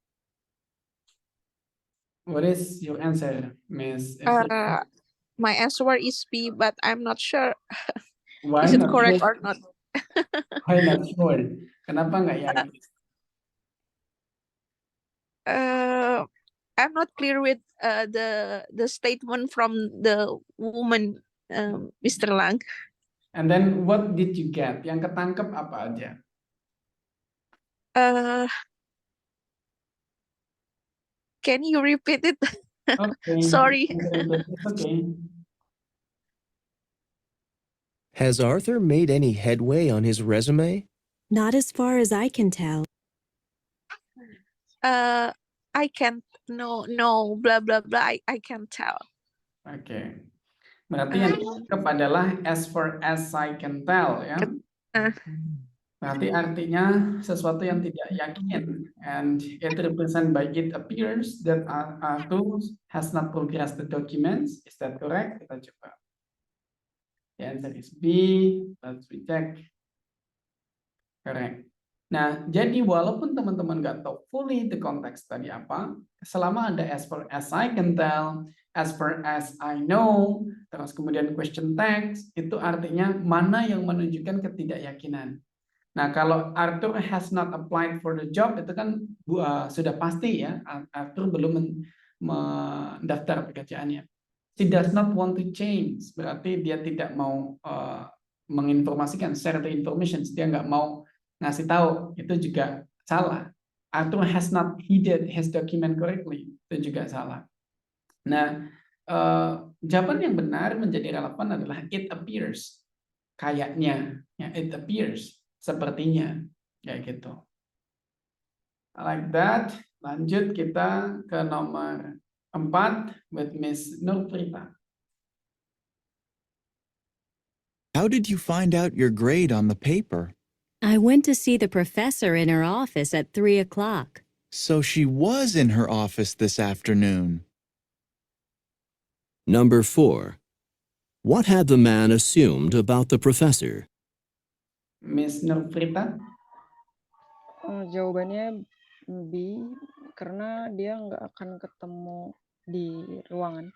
Speaker 1: What is your answer, Miss Ifrina?
Speaker 10: My answer is B, but I'm not sure.
Speaker 1: Why
Speaker 10: Is it
Speaker 1: not
Speaker 10: correct
Speaker 1: sure?
Speaker 10: or not?
Speaker 1: Why not sure? Kenapa nggak yakin?
Speaker 10: I'm not clear with the statement from the woman, Mr. Lang.
Speaker 1: And then what did you get? Yang ketangkep apa aja?
Speaker 10: Can you repeat it?
Speaker 1: Okay.
Speaker 10: Sorry.
Speaker 1: Okay.
Speaker 4: Has Arthur made any headway on his resume?
Speaker 5: Not as far as I can tell.
Speaker 10: I can't. No, blah blah blah. I can't tell.
Speaker 1: Oke. Berarti yang ketangkep adalah as far as I can tell ya. Berarti artinya sesuatu yang tidak yakin, and it represent by it appears that Arthur has not progressed the documents. Is that correct? Kita coba. The answer is B. Let's recheck. Correct. Nah, jadi walaupun teman-teman nggak tahu fully the konteks tadi apa, selama ada as far as I can tell, as far as I know, terus kemudian question text, itu artinya mana yang menunjukkan ketidakyakinan. Nah, kalau Arthur has not applied for the job, itu kan sudah pasti ya, Arthur belum mendaftar pekerjaannya. She does not want to change, berarti dia tidak mau menginformasikan, share the information, dia nggak mau ngasih tahu, itu juga salah. Arthur has not heeded his document correctly, itu juga salah. Nah, jawaban yang benar menjadi relevan adalah it appears, kayaknya, ya, it appears, sepertinya, kayak gitu. Like that, lanjut kita ke nomor 4 with Miss Nurprita.
Speaker 7: How did you find out your grade on the paper?
Speaker 5: I went to see the professor in her office at 3 o'clock.
Speaker 7: So she was in her office this afternoon.
Speaker 4: Number 4. What had the man assumed about the professor?
Speaker 1: Miss Nurprita.
Speaker 3: Jawabannya B, karena dia nggak akan ketemu di ruangan.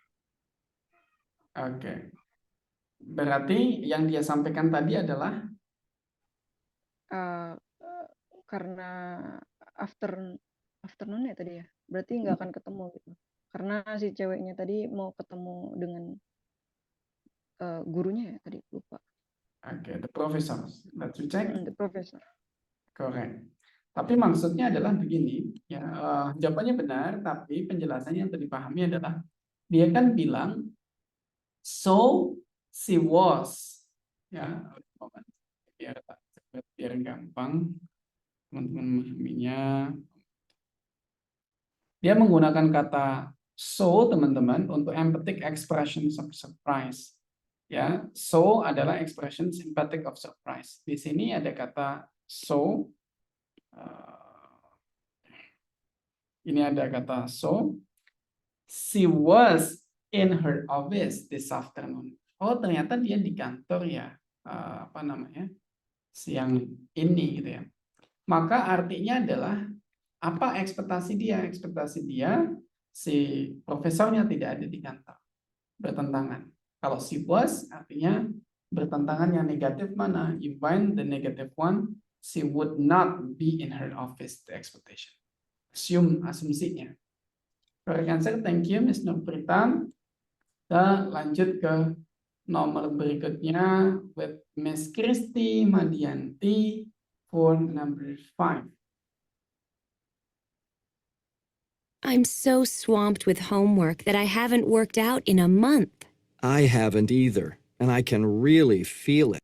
Speaker 1: Oke. Berarti yang dia sampaikan tadi adalah
Speaker 3: Karena afternoon ya tadi ya, berarti nggak akan ketemu gitu. Karena si ceweknya tadi mau ketemu dengan gurunya ya tadi, lupa.
Speaker 1: oke, the professor. Let's check.
Speaker 3: The professor.
Speaker 1: Correct. Tapi maksudnya adalah begini, ya, jawabannya benar, tapi penjelasannya yang dipahami adalah dia kan bilang so she was, ya, biar gampang teman-teman memahaminya. Dia menggunakan kata so, teman-teman, untuk emphatic expressions of surprise. Ya, so adalah expression sympathetic of surprise. Di sini ada kata so. Ini ada kata so. She was in her office this afternoon. Oh, ternyata dia di kantor ya. Apa namanya? Siang ini gitu ya. Maka artinya adalah apa ekspektasi dia? Ekspektasi dia si profesornya tidak ada di kantor. Bertentangan. Kalau she was artinya bertentangan, yang negatif mana? You find the negative one, she would not be in her office, the expectation. Asumsinya. Correct answer, thank you Miss Nurprita. Kita lanjut ke nomor berikutnya with Miss Kristi Madianti for number 5.
Speaker 5: I'm so swamped with homework that I haven't worked out in a month.
Speaker 4: I haven't either, and I can really feel it.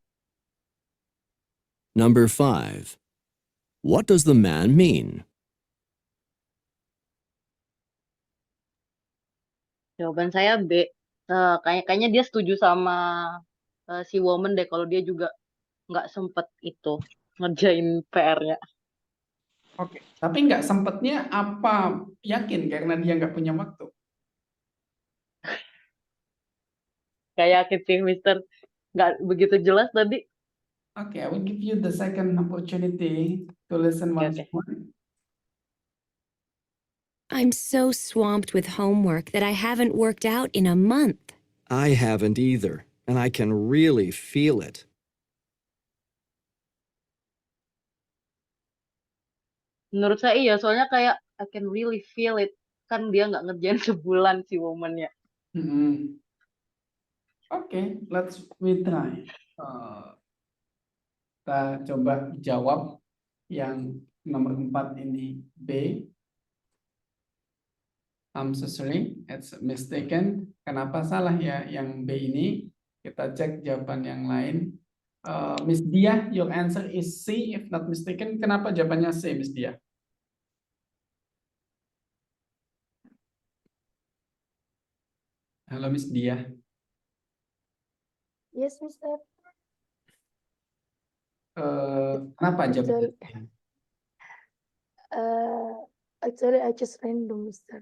Speaker 4: Number 5. What does the man mean?
Speaker 11: Jawaban saya B. Kayaknya dia setuju sama si woman deh, kalau dia juga nggak sempet itu ngerjain PR-nya.
Speaker 1: Oke, tapi nggak sempatnya apa yakin karena dia nggak punya waktu?
Speaker 11: Kayak yakin sih, Mister. Nggak begitu jelas tadi.
Speaker 1: Oke, I will give you the second opportunity to listen once more.
Speaker 5: I'm so swamped with homework that I haven't worked out in a month.
Speaker 4: I haven't either, and I can really feel it.
Speaker 11: Menurut saya iya, soalnya kayak I can really feel it. Kan dia nggak ngerjain sebulan si woman-nya.
Speaker 1: Oke, let's try. Kita coba jawab yang nomor 4 ini B. I'm so sorry, it's mistaken. Kenapa salah ya yang B ini? Kita cek jawaban yang lain. Miss Dia, your answer is C, if not mistaken. Kenapa jawabannya C, Miss Dia? Halo, Miss Dia.
Speaker 12: Yes, Mister.
Speaker 1: Kenapa jawabannya?
Speaker 12: Actually, I just random, Mister.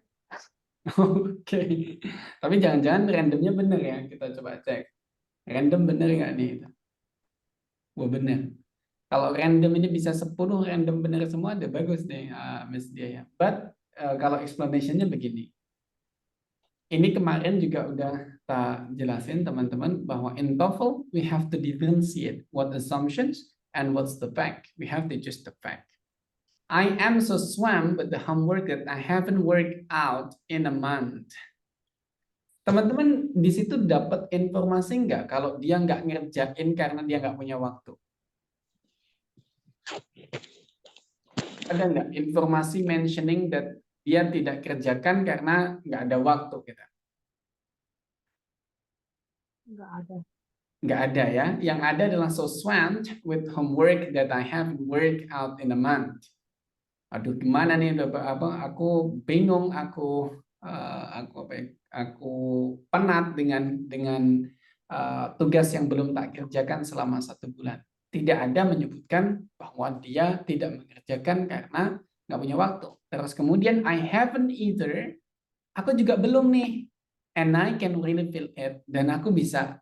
Speaker 1: Oke, tapi jangan-jangan randomnya bener ya, kita coba cek. Random bener nggak nih? Wah, bener. Kalau random ini bisa 10 random benar semua, udah bagus deh, Miss Dia ya. But kalau explanationnya begini. Ini kemarin juga udah tak jelasin teman-teman bahwa in TOEFL we have to differentiate what assumptions and what's the fact. We have to choose the fact. I am so swamped with the homework that I haven't worked out in a month. Teman-teman di situ dapat informasi nggak kalau dia nggak ngerjain karena dia nggak punya waktu? Ada nggak informasi mentioning that dia tidak kerjakan karena nggak ada waktu kita?
Speaker 2: Nggak ada.
Speaker 1: Nggak ada ya. Yang ada adalah so swamped with homework that I haven't worked out in a month. Aduh, gimana nih aku bingung, aku penat dengan tugas yang belum tak kerjakan selama 1 bulan. Tidak ada menyebutkan bahwa dia tidak mengerjakan karena nggak punya waktu. Terus kemudian I haven't either, aku juga belum nih, and I can really feel it, dan aku bisa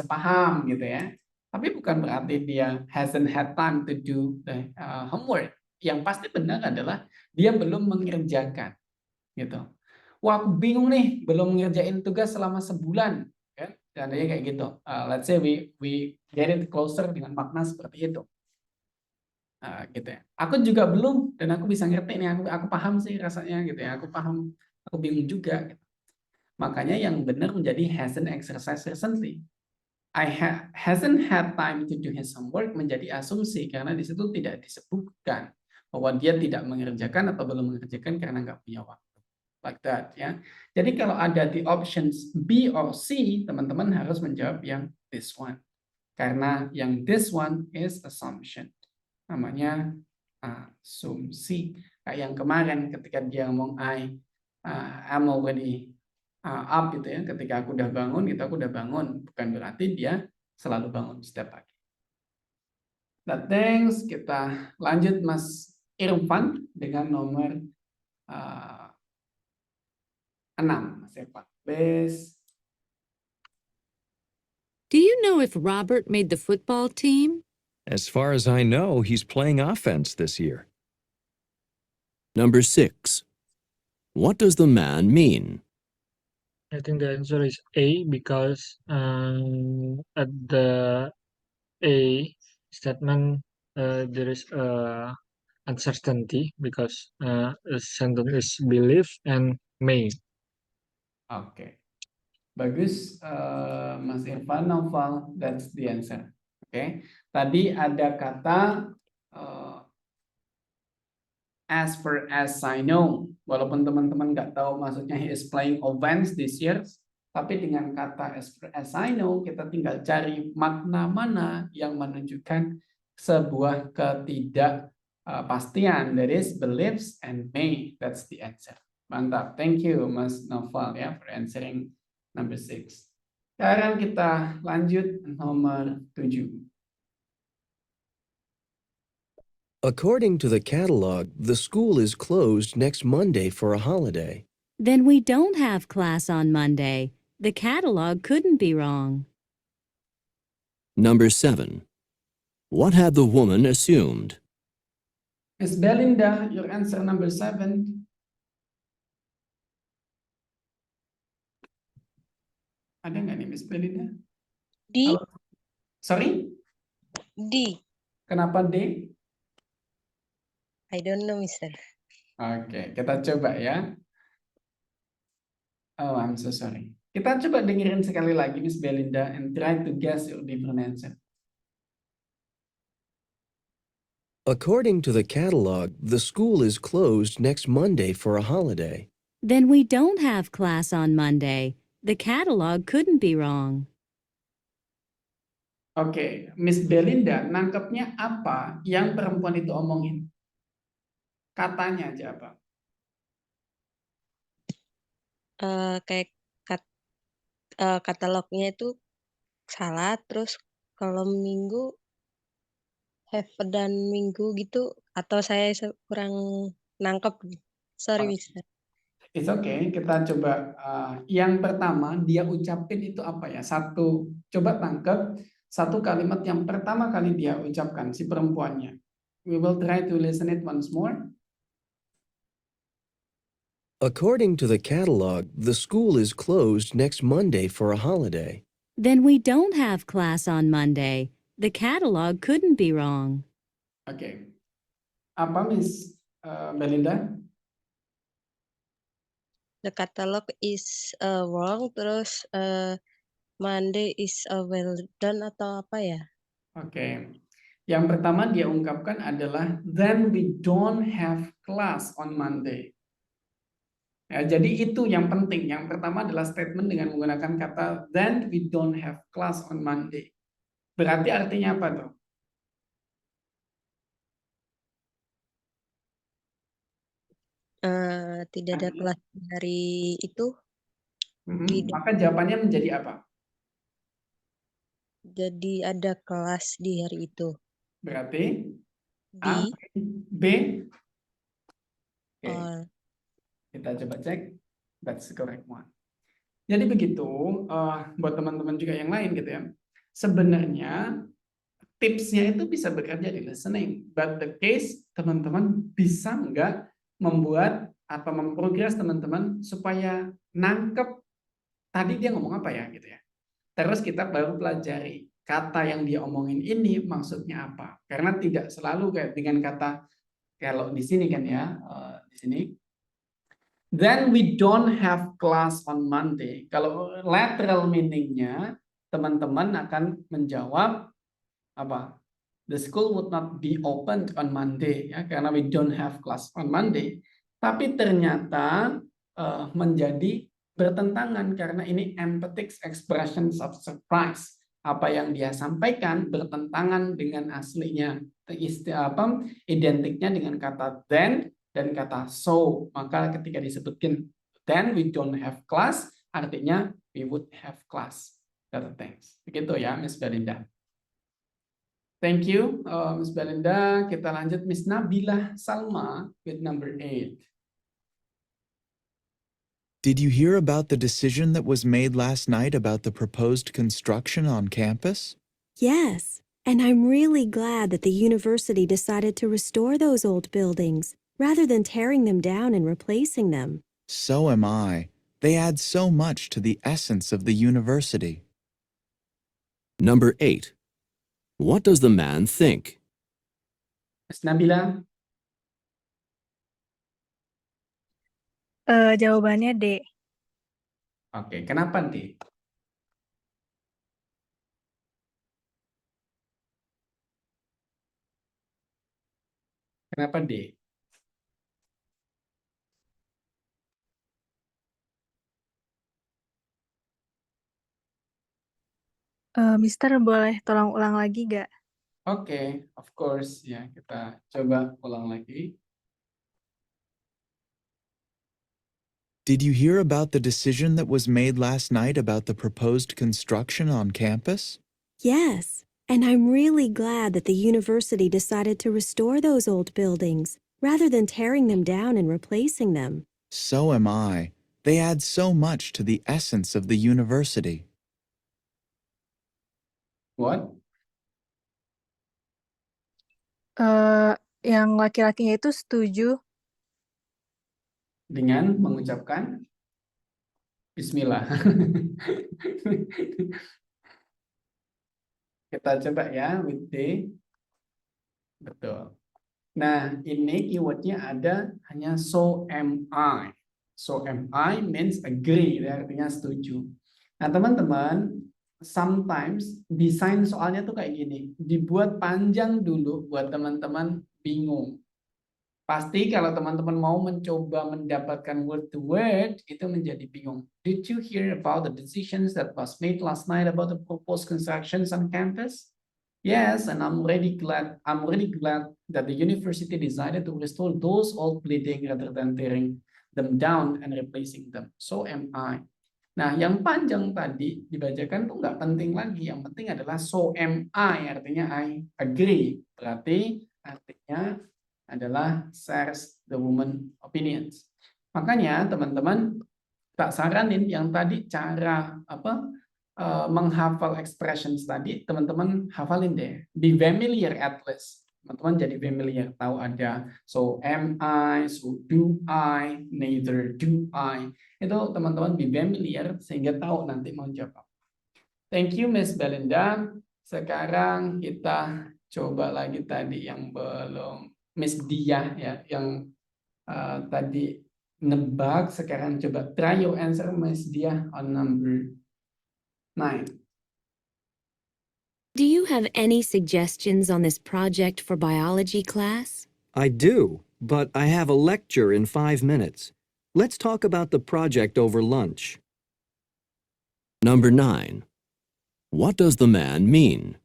Speaker 1: paham gitu ya. Tapi bukan berarti dia hasn't had time to do the homework. Yang pasti benar adalah dia belum mengerjakan gitu. Wah, aku bingung nih, belum ngerjain tugas selama sebulan, kan? Tandanya kayak gitu. Let's say we get it closer dengan makna seperti itu. Gitu ya. Aku juga belum, dan aku bisa ngerti nih, aku paham sih rasanya gitu ya. Aku paham, aku bingung juga. Gitu. Makanya yang benar menjadi hasn't exercised recently. Hasn't had time to do his homework menjadi asumsi karena di situ tidak disebutkan bahwa dia tidak mengerjakan atau belum mengerjakan karena nggak punya waktu. Like that ya. Jadi kalau ada di options B or C, teman-teman harus menjawab yang this one. Karena yang this one is assumption. Namanya asumsi. Kayak yang kemarin ketika dia ngomong I'm already up gitu ya. Ketika aku udah bangun, itu aku udah bangun. Bukan berarti dia selalu bangun setiap pagi. Nah, thanks. Kita lanjut Mas Irfan dengan nomor 6. Mas Irfan. Please.
Speaker 8: Do you know if Robert made the football team?
Speaker 6: As far as I know, he's playing offense this year.
Speaker 4: Number 6. What does the man mean?
Speaker 13: I think the answer is A because at the A statement there is uncertainty because the sentence is believe and may.
Speaker 1: Oke. Bagus, Mas Irfan, Noval, that's the answer. Oke. Tadi ada kata as far as I know, walaupun teman-teman nggak tahu maksudnya he is playing offense this year, tapi dengan kata as far as I know, kita tinggal cari makna mana yang menunjukkan sebuah ketidakpastian. That is believes and may. That's the answer. Mantap. Thank you, Mas Noval ya, for answering number 6. Sekarang kita lanjut nomor 7.
Speaker 4: According to the catalog, the school is closed next Monday for a holiday.
Speaker 5: Then we don't have class on Monday. The catalog couldn't be wrong.
Speaker 4: Number 7. What had the woman assumed?
Speaker 1: Miss Belinda, your answer number 7. Ada nggak nih Miss Belinda?
Speaker 10: D.
Speaker 1: Halo? Sorry?
Speaker 10: D.
Speaker 1: Kenapa D?
Speaker 10: I don't know, Mister.
Speaker 1: Oke, kita coba ya. Oh, I'm so sorry. Kita coba dengerin sekali lagi Miss Belinda and try to guess your different answer.
Speaker 4: According to the catalog, the school is closed next Monday for a holiday.
Speaker 5: Then we don't have class on Monday. The catalog couldn't be wrong.
Speaker 1: Oke, Miss Belinda, nangkepnya apa yang perempuan itu omongin? Katanya aja apa?
Speaker 10: Kayak katalognya itu salah, terus kalau minggu have dan minggu gitu, atau saya kurang nangkep. Sorry, Mister.
Speaker 1: It's okay, kita coba yang pertama dia ucapin itu apa ya? Satu, coba tangkap satu kalimat yang pertama kali dia ucapkan, si perempuannya. We will try to listen it once more.
Speaker 4: According to the catalog, the school is closed next Monday for a holiday.
Speaker 5: Then we don't have class on Monday. The catalog couldn't be wrong.
Speaker 1: Oke. Apa Miss Belinda?
Speaker 10: The catalog is wrong, terus Monday is well done atau apa ya?
Speaker 1: Oke. Yang pertama dia ungkapkan adalah then we don't have class on Monday. Ya, jadi itu yang penting. Yang pertama adalah statement dengan menggunakan kata then we don't have class on Monday. Berarti artinya apa tuh?
Speaker 10: Tidak ada kelas hari itu.
Speaker 1: Maka jawabannya menjadi apa?
Speaker 10: Jadi ada kelas di hari itu.
Speaker 1: Berarti
Speaker 10: Di
Speaker 1: A, B. Oke. Kita coba cek. That's the correct one. Jadi begitu, buat teman-teman juga yang lain gitu ya. Sebenarnya tipsnya itu bisa bekerja di listening. But the case, teman-teman bisa nggak membuat atau memprogres teman-teman supaya nangkep tadi dia ngomong apa ya gitu ya. Terus kita baru pelajari kata yang dia omongin ini maksudnya apa. Karena tidak selalu kayak dengan kata kalau di sini kan ya, di sini. Then we don't have class on Monday. Kalau literal meaning-nya, teman-teman akan menjawab apa? The school would not be opened on Monday, ya, karena we don't have class on Monday. Tapi ternyata menjadi bertentangan karena ini emphatic expressions of surprise. Apa yang dia sampaikan bertentangan dengan aslinya, identiknya dengan kata then dan kata so. Maka ketika disebutkan then we don't have class, artinya we would have class. Thanks. Begitu ya, Miss Belinda. Thank you, Miss Belinda. Kita lanjut Miss Nabila Salma with number 8.
Speaker 7: Did you hear about the decision that was made last night about the proposed construction on campus?
Speaker 5: Yes, and I'm really glad that the university decided to restore those old buildings rather than tearing them down and replacing them.
Speaker 7: So am I. They add so much to the essence of the university.
Speaker 4: Number 8. What does the man think?
Speaker 1: Miss Nabila?
Speaker 14: Jawabannya D.
Speaker 1: Oke, kenapa D? Kenapa D?
Speaker 14: Mister boleh tolong ulang lagi gak?
Speaker 1: Oke, of course ya, kita coba ulang lagi.
Speaker 7: Did you hear about the decision that was made last night about the proposed construction on campus?
Speaker 5: Yes, and I'm really glad that the university decided to restore those old buildings rather than tearing them down and replacing them.
Speaker 7: So am I. They add so much to the essence of the university.
Speaker 1: What?
Speaker 14: Yang laki-lakinya itu setuju.
Speaker 1: Dengan mengucapkan Bismillah. Kita coba ya with D. Betul. Nah, ini keywordnya ada hanya so am I. So am I means agree, artinya setuju. Nah, teman-teman, sometimes desain soalnya tuh kayak gini. Dibuat panjang dulu buat teman-teman bingung. Pasti kalau teman-teman mau mencoba mendapatkan word to word, itu menjadi bingung. Did you hear about the decisions that was made last night about the proposed constructions on campus? Yes, and I'm really glad that the university decided to restore those old buildings rather than tearing them down and replacing them. So am I. Nah, yang panjang tadi dibacakan tuh nggak penting lagi. Yang penting adalah so am I, artinya I agree. Berarti artinya adalah shares the woman opinions. Makanya teman-teman tak saranin yang tadi cara menghafal expressions tadi, teman-teman hafalin deh. Be familiar at least. Teman-teman jadi familiar, tahu ada so am I, so do I, neither do I. Itu teman-teman be familiar sehingga tahu nanti mau jawab. Thank you Miss Belinda. Sekarang kita coba lagi tadi yang belum, Miss Dia ya, yang tadi nebak. Sekarang coba try your answer Miss Dia on number 9.
Speaker 5: Do you have any suggestions on this project for biology class?
Speaker 4: I do, but I have a lecture in 5 minutes. Let's talk about the project over lunch. Number 9. What does the man mean?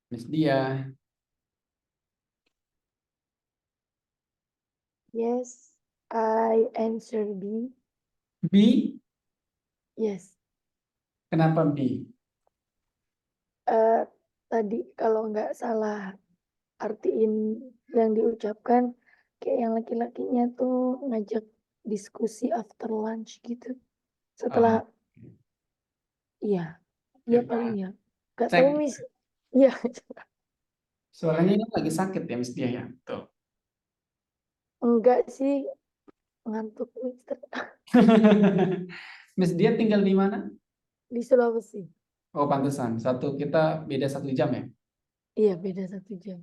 Speaker 1: Miss Dia.
Speaker 12: Yes, I answer B.
Speaker 1: B,
Speaker 12: Yes.
Speaker 1: kenapa B?
Speaker 12: Tadi kalau nggak salah artiin yang diucapkan kayak yang laki-lakinya tuh ngajak diskusi after lunch gitu. Setelah iya, iya
Speaker 1: Coba
Speaker 12: paling ya. Nggak
Speaker 1: cek.
Speaker 12: tahu Miss. Iya.
Speaker 1: Suaranya ini lagi sakit ya Miss Dia ya. Tuh.
Speaker 12: Enggak sih, ngantuk Mister.
Speaker 1: Miss Dia tinggal di mana?
Speaker 12: Di Sulawesi.
Speaker 1: Oh, pantesan. Kita beda 1 jam ya?
Speaker 12: Iya, beda 1 jam.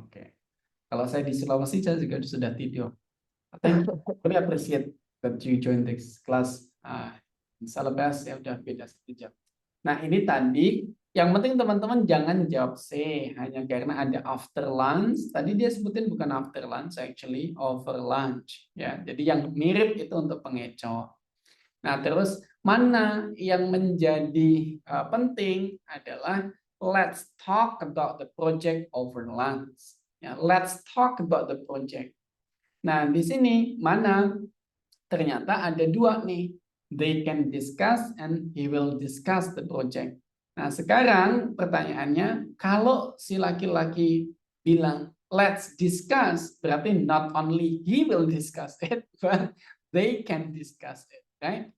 Speaker 1: Oke. Kalau saya di Sulawesi, saya juga sudah tidur. Thank you. Really appreciate that you join this class. Selepas ya udah beda 1 jam. Nah, ini tadi yang penting teman-teman jangan jawab C hanya karena ada after lunch. Tadi dia sebutin bukan after lunch, actually over lunch ya. Jadi yang mirip itu untuk pengecoh. Nah, terus mana yang menjadi penting adalah let's talk about the project over lunch. Ya, let's talk about the project. Nah, di sini mana ternyata ada 2 nih. They can discuss and he will discuss the project. Nah, sekarang pertanyaannya, kalau si laki-laki bilang let's discuss, berarti not only he will discuss it, but they can discuss it, right?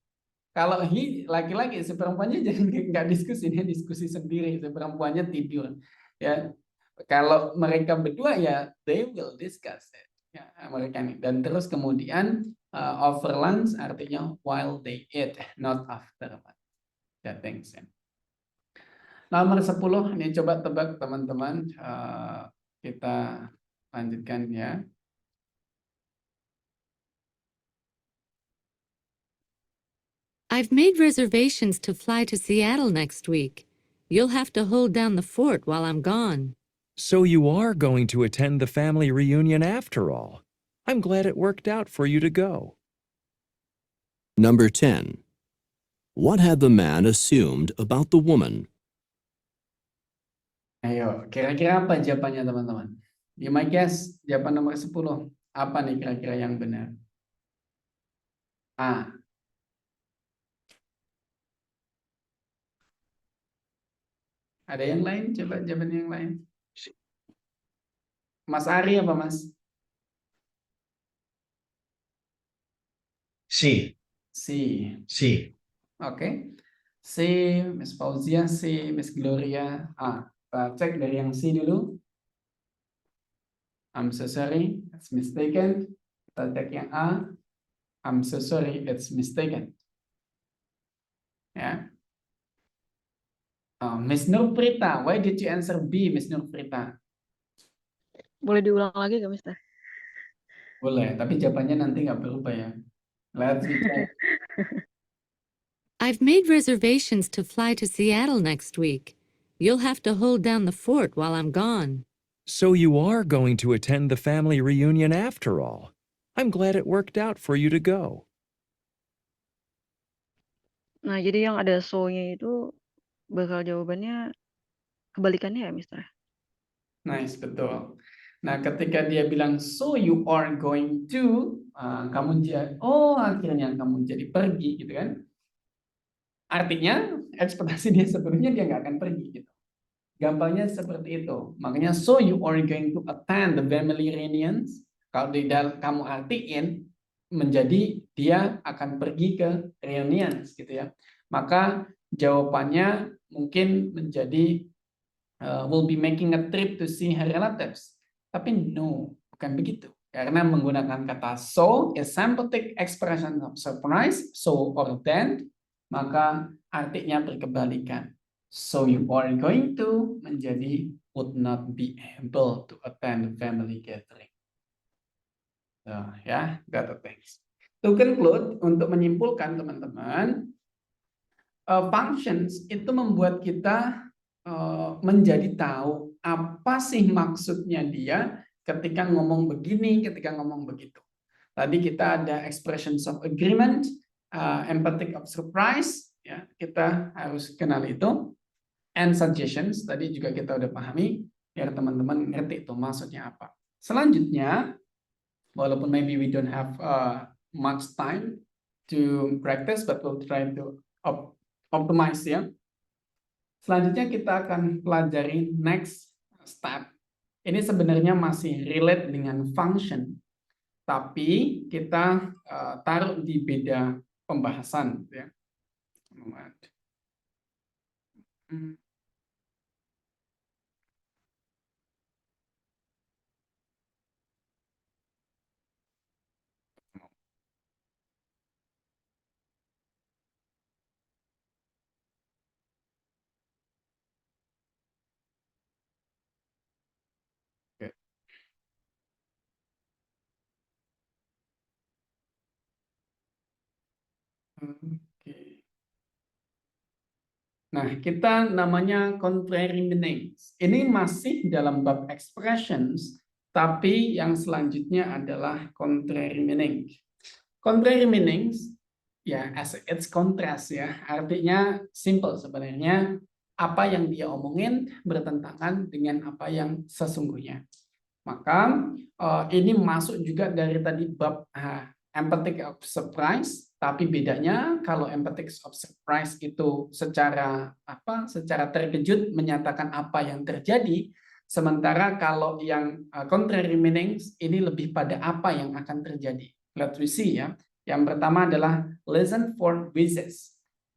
Speaker 1: Kalau laki-laki, si perempuannya jadi nggak diskusi, dia diskusi sendiri, si perempuannya tidur. Ya, kalau mereka berdua ya they will discuss it. Ya, mereka ini. Dan terus kemudian over lunch artinya while they eat, not after lunch. Ya, thanks. Ya. Nomor 10 ini coba tebak teman-teman. Kita lanjutkan ya.
Speaker 8: I've made reservations to fly to Seattle next week. You'll have to hold down the fort while I'm gone.
Speaker 6: So you are going to attend the family reunion after all. I'm glad it worked out for you to go.
Speaker 4: Number 10. What had the man assumed about the woman?
Speaker 1: Ayo, kira-kira apa jawabannya teman-teman? You might guess, jawaban nomor 10. Apa nih kira-kira yang benar? A. Ada yang lain? Coba jawaban yang lain. Mas Ari apa Mas?
Speaker 15: C.
Speaker 1: C.
Speaker 15: C.
Speaker 1: Oke. C, Miss Fauzia, C, Miss Gloria, A. Kita cek dari yang C dulu. I'm so sorry, it's mistaken. Kita cek yang A. I'm so sorry, it's mistaken. Ya. Miss Nurprita, why did you answer B, Miss Nurprita?
Speaker 3: Boleh diulang lagi nggak, Mister?
Speaker 1: Boleh, tapi jawabannya nanti nggak berubah ya. Let's check.
Speaker 8: I've made reservations to fly to Seattle next week. You'll have to hold down the fort while I'm gone.
Speaker 6: So you are going to attend the family reunion after all. I'm glad it worked out for you to go.
Speaker 3: Nah, jadi yang ada so-nya itu bakal jawabannya kebalikannya ya, Mister?
Speaker 1: Nice, betul. Nah, ketika dia bilang, so you are going to, akhirnya kamu jadi pergi, gitu kan. Artinya, ekspektasi dia sebelumnya dia nggak akan pergi, gitu. Gampangnya seperti itu. Makanya, so you are going to attend the family reunions. Kalau di dalam kamu artiin, menjadi dia akan pergi ke reunions gitu ya. Maka jawabannya mungkin menjadi will be making a trip to see her relatives. Tapi no, bukan begitu. Karena menggunakan kata so, a sympathetic expression of surprise, so or then, maka artinya berkebalikan. So you are going to menjadi would not be able to attend the family gathering. So, ya, got it, thanks. To conclude, untuk menyimpulkan teman-teman, functions itu membuat kita menjadi tahu apa sih maksudnya dia ketika ngomong begini, ketika ngomong begitu. Tadi kita ada expressions of agreement, empathic of surprise, ya kita harus kenal itu. And suggestions tadi juga kita udah pahami, biar teman-teman ngerti itu maksudnya apa. Selanjutnya, walaupun maybe we don't have much time to practice, but we'll try to optimize ya. Selanjutnya kita akan pelajari next step. Ini sebenarnya masih relate dengan function, tapi kita taruh di beda pembahasan ya. Oke. Nah, kita namanya contrary meanings. Ini masih dalam bab expressions, tapi yang selanjutnya adalah contrary meaning. Contrary meanings, ya, as it's contrast ya, artinya simple sebenarnya. Apa yang dia omongin bertentangan dengan apa yang sesungguhnya. Maka ini masuk juga dari tadi bab empathic of surprise, tapi bedanya kalau empathic of surprise itu secara terkejut menyatakan apa yang terjadi, sementara kalau yang contrary meanings ini lebih pada apa yang akan terjadi. Let's see ya. Yang pertama adalah listen for wishes.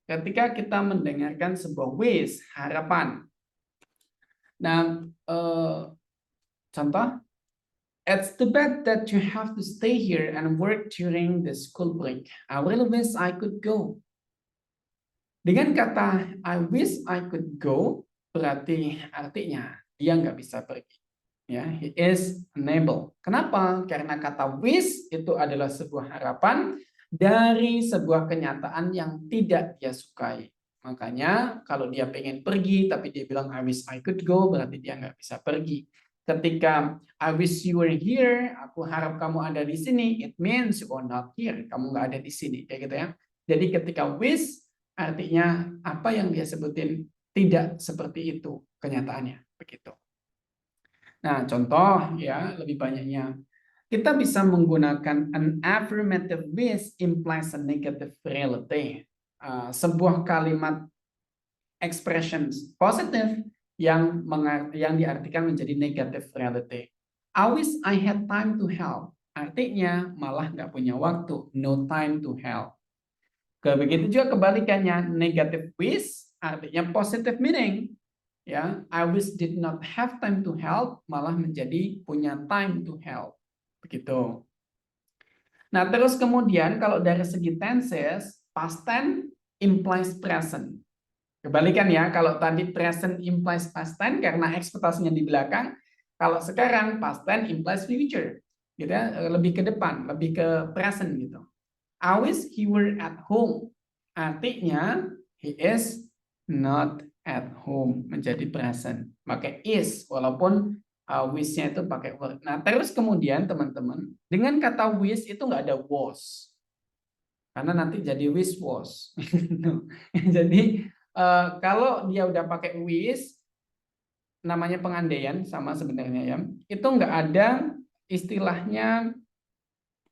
Speaker 1: Ketika kita mendengarkan sebuah wish, harapan. Nah, contoh, it's too bad that you have to stay here and work during the school break. I really wish I could go. Dengan kata I wish I could go, berarti artinya dia nggak bisa pergi. Ya, he is unable. Kenapa? Karena kata wish itu adalah sebuah harapan dari sebuah kenyataan yang tidak dia sukai. Makanya kalau dia pengen pergi tapi dia bilang I wish I could go, berarti dia nggak bisa pergi. Ketika I wish you were here, aku harap kamu ada di sini, it means you are not here, kamu nggak ada di sini, kayak gitu ya. Jadi ketika wish artinya apa yang dia sebutin tidak seperti itu kenyataannya, begitu. Nah, contoh ya lebih banyaknya, kita bisa menggunakan an affirmative wish implies a negative reality. Sebuah kalimat expressions positif yang diartikan menjadi negative reality. I wish I had time to help. Artinya malah nggak punya waktu, no time to help. Begitu juga kebalikannya, negative wish artinya positive meaning. Ya, I wish did not have time to help, malah menjadi punya time to help. Begitu. Nah, terus kemudian kalau dari segi tenses, past tense implies present. Kebalikan ya, kalau tadi present implies past tense karena ekspektasinya di belakang, kalau sekarang past tense implies future. Gitu ya, lebih ke depan, lebih ke present gitu. I wish he were at home. Artinya he is not at home, menjadi present. Pakai is walaupun wish-nya itu pakai word. Nah, terus kemudian teman-teman, dengan kata wish itu nggak ada was. Karena nanti jadi wish was. Jadi kalau dia udah pakai wish, namanya pengandaian sama sebenarnya ya. Itu nggak ada istilahnya.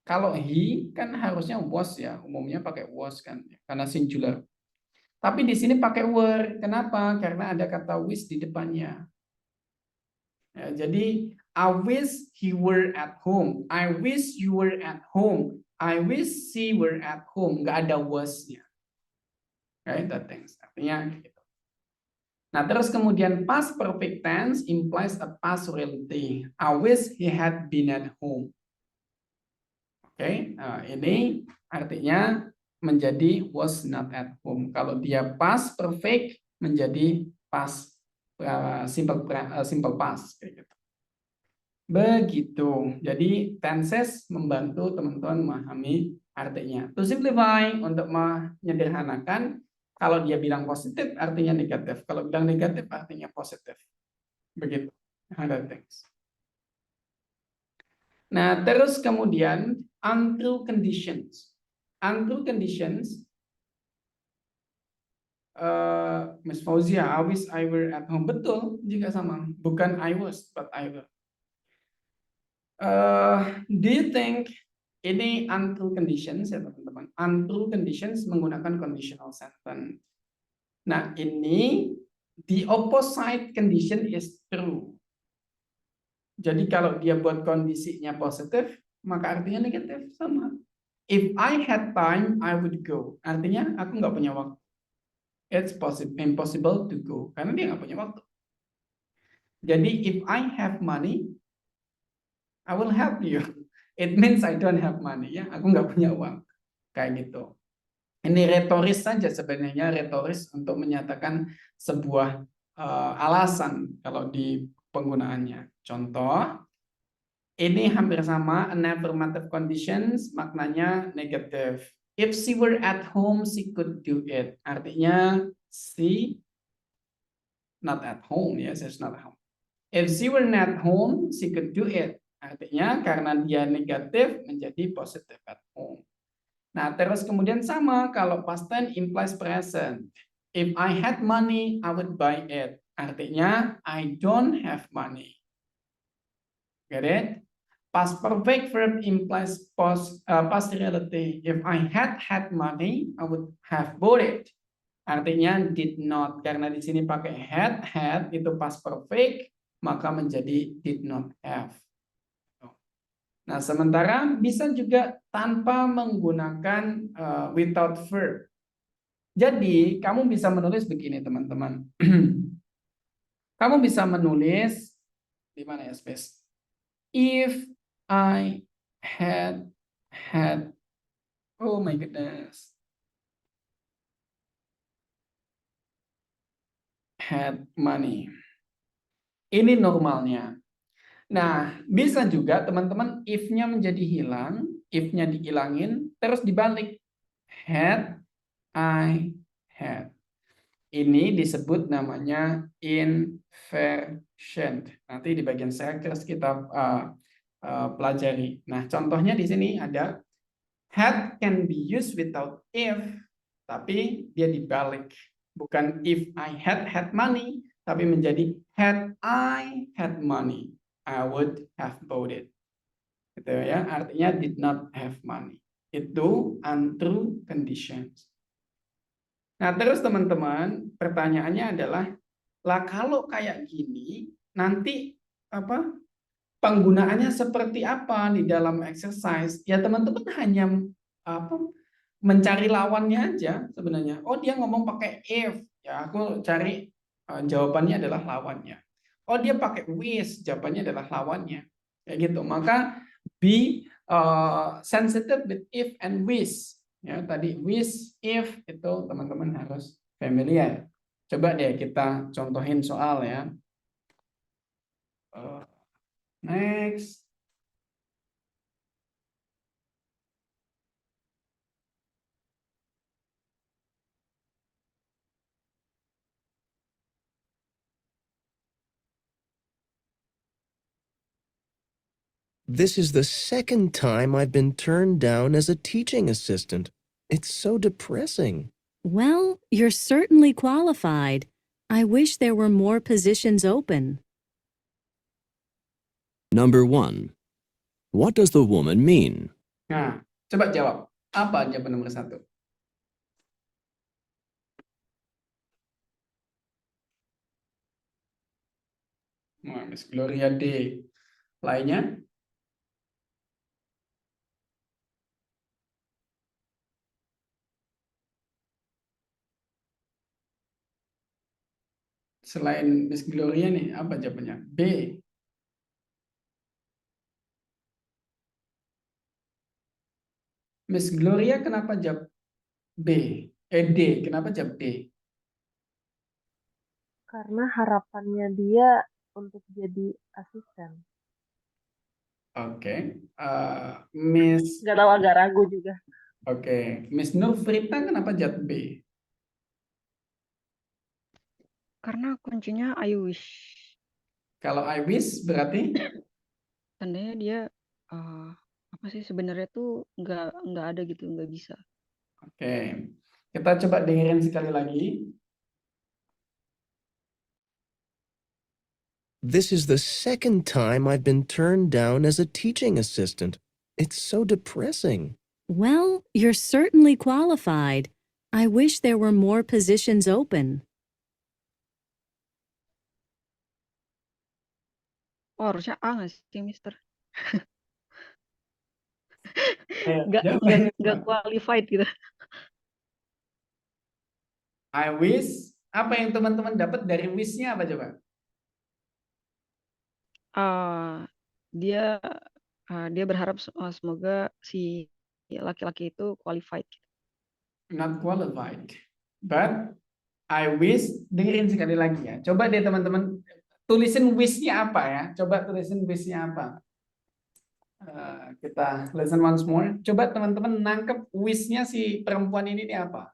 Speaker 1: Kalau he kan harusnya was ya, umumnya pakai was kan, karena singular. Tapi di sini pakai were. Kenapa? Karena ada kata wish di depannya. Ya, jadi I wish he were at home. I wish you were at home. I wish she were at home. Nggak ada was-nya. Okay, that things. Artinya gitu. Nah, terus kemudian past perfect tense implies a past reality. I wish he had been at home. Oke, nah ini artinya menjadi was not at home. Kalau dia past perfect menjadi past simple past kayak gitu. Begitu. Jadi tenses membantu teman-teman memahami artinya. To simplify, untuk menyederhanakan, kalau dia bilang positif artinya negatif. Kalau bilang negatif artinya positif. Begitu. Ada things. Nah, terus kemudian untrue conditions. Untrue conditions, Miss Fauzia, I wish I were at home. Betul, juga sama. Bukan I was, but I were. Do you think ini untrue conditions ya teman-teman? Untrue conditions menggunakan conditional sentence. Nah, ini the opposite condition is true. Jadi kalau dia buat kondisinya positif, maka artinya negatif sama. If I had time, I would go. Artinya aku nggak punya waktu. It's impossible to go karena dia nggak punya waktu. Jadi if I have money, I will help you. It means I don't have money ya. Aku nggak punya uang. Kayak gitu. Ini retoris saja sebenarnya, retoris untuk menyatakan sebuah alasan kalau di penggunaannya. Contoh, ini hampir sama, an affirmative conditions maknanya negatif. If she were at home, she could do it. Artinya she not at home ya, she's not at home. If she were not home, she could do it. Artinya karena dia negatif menjadi positive at home. Nah, terus kemudian sama kalau past tense implies present. If I had money, I would buy it. Artinya I don't have money. Get it? Past perfect verb implies past reality. If I had money, I would have bought it. Artinya did not. Karena di sini pakai had itu past perfect, maka menjadi did not have. Nah, sementara bisa juga tanpa menggunakan without verb. Jadi, kamu bisa menulis begini, teman-teman. Kamu bisa menulis di mana ya space? If I had oh my goodness. Had money. Ini normalnya. Nah, bisa juga teman-teman if-nya menjadi hilang, if-nya dihilangin, terus dibalik. Had, I had. Ini disebut namanya inversion. Nanti di bagian sectors kita pelajari. Nah, contohnya di sini ada had can be used without if, tapi dia dibalik. Bukan if I had money, tapi menjadi had I had money, I would have bought it. Gitu ya, artinya did not have money. Itu untrue conditions. Nah, terus teman-teman, pertanyaannya adalah, lah kalau kayak gini, nanti penggunaannya seperti apa di dalam exercise? Ya teman-teman hanya mencari lawannya aja sebenarnya. Oh, dia ngomong pakai if, ya aku cari jawabannya adalah lawannya. Oh, dia pakai wish, jawabannya adalah lawannya. Kayak gitu. Maka be sensitive with if and wish. Ya, tadi wish, if itu teman-teman harus familiar. Coba deh kita contohin soal ya. Next.
Speaker 4: This is the second time I've been turned down as a teaching assistant. It's so depressing.
Speaker 5: Well, you're certainly qualified. I wish there were more positions open.
Speaker 4: Number 1. What does the woman mean?
Speaker 1: Nah, coba jawab. Apa jawaban nomor 1? Nah, Miss Gloria D. Lainnya? Selain Miss Gloria nih, apa jawabannya? B. Miss Gloria kenapa jawab B? D, kenapa jawab D?
Speaker 2: Karena harapannya dia untuk jadi asisten.
Speaker 1: Oke. Miss,
Speaker 9: Nggak tahu, agak ragu juga.
Speaker 1: oke. Miss Nurfrita kenapa jawab B?
Speaker 3: Karena kuncinya I wish.
Speaker 1: Kalau I wish berarti?
Speaker 3: Tandanya dia apa sih sebenarnya tuh nggak ada gitu, nggak bisa.
Speaker 1: Oke. Kita coba dengerin sekali lagi.
Speaker 4: This is the second time I've been turned down as a teaching assistant. It's so depressing.
Speaker 5: Well, you're certainly qualified. I wish there were more positions open.
Speaker 3: Oh, harusnya A nggak sih, Mister?
Speaker 1: Jawabannya
Speaker 3: Nggak
Speaker 1: apa?
Speaker 3: qualified gitu.
Speaker 1: I wish. Apa yang teman-teman dapat dari wish-nya apa coba?
Speaker 3: Dia berharap semoga si laki-laki itu qualified.
Speaker 1: Not qualified. But I wish, dengerin sekali lagi ya. Coba deh teman-teman tulisin wish-nya apa ya. Coba tulisin wish-nya apa. Kita listen once more. Coba teman-teman nangkep wish-nya si perempuan ini nih apa.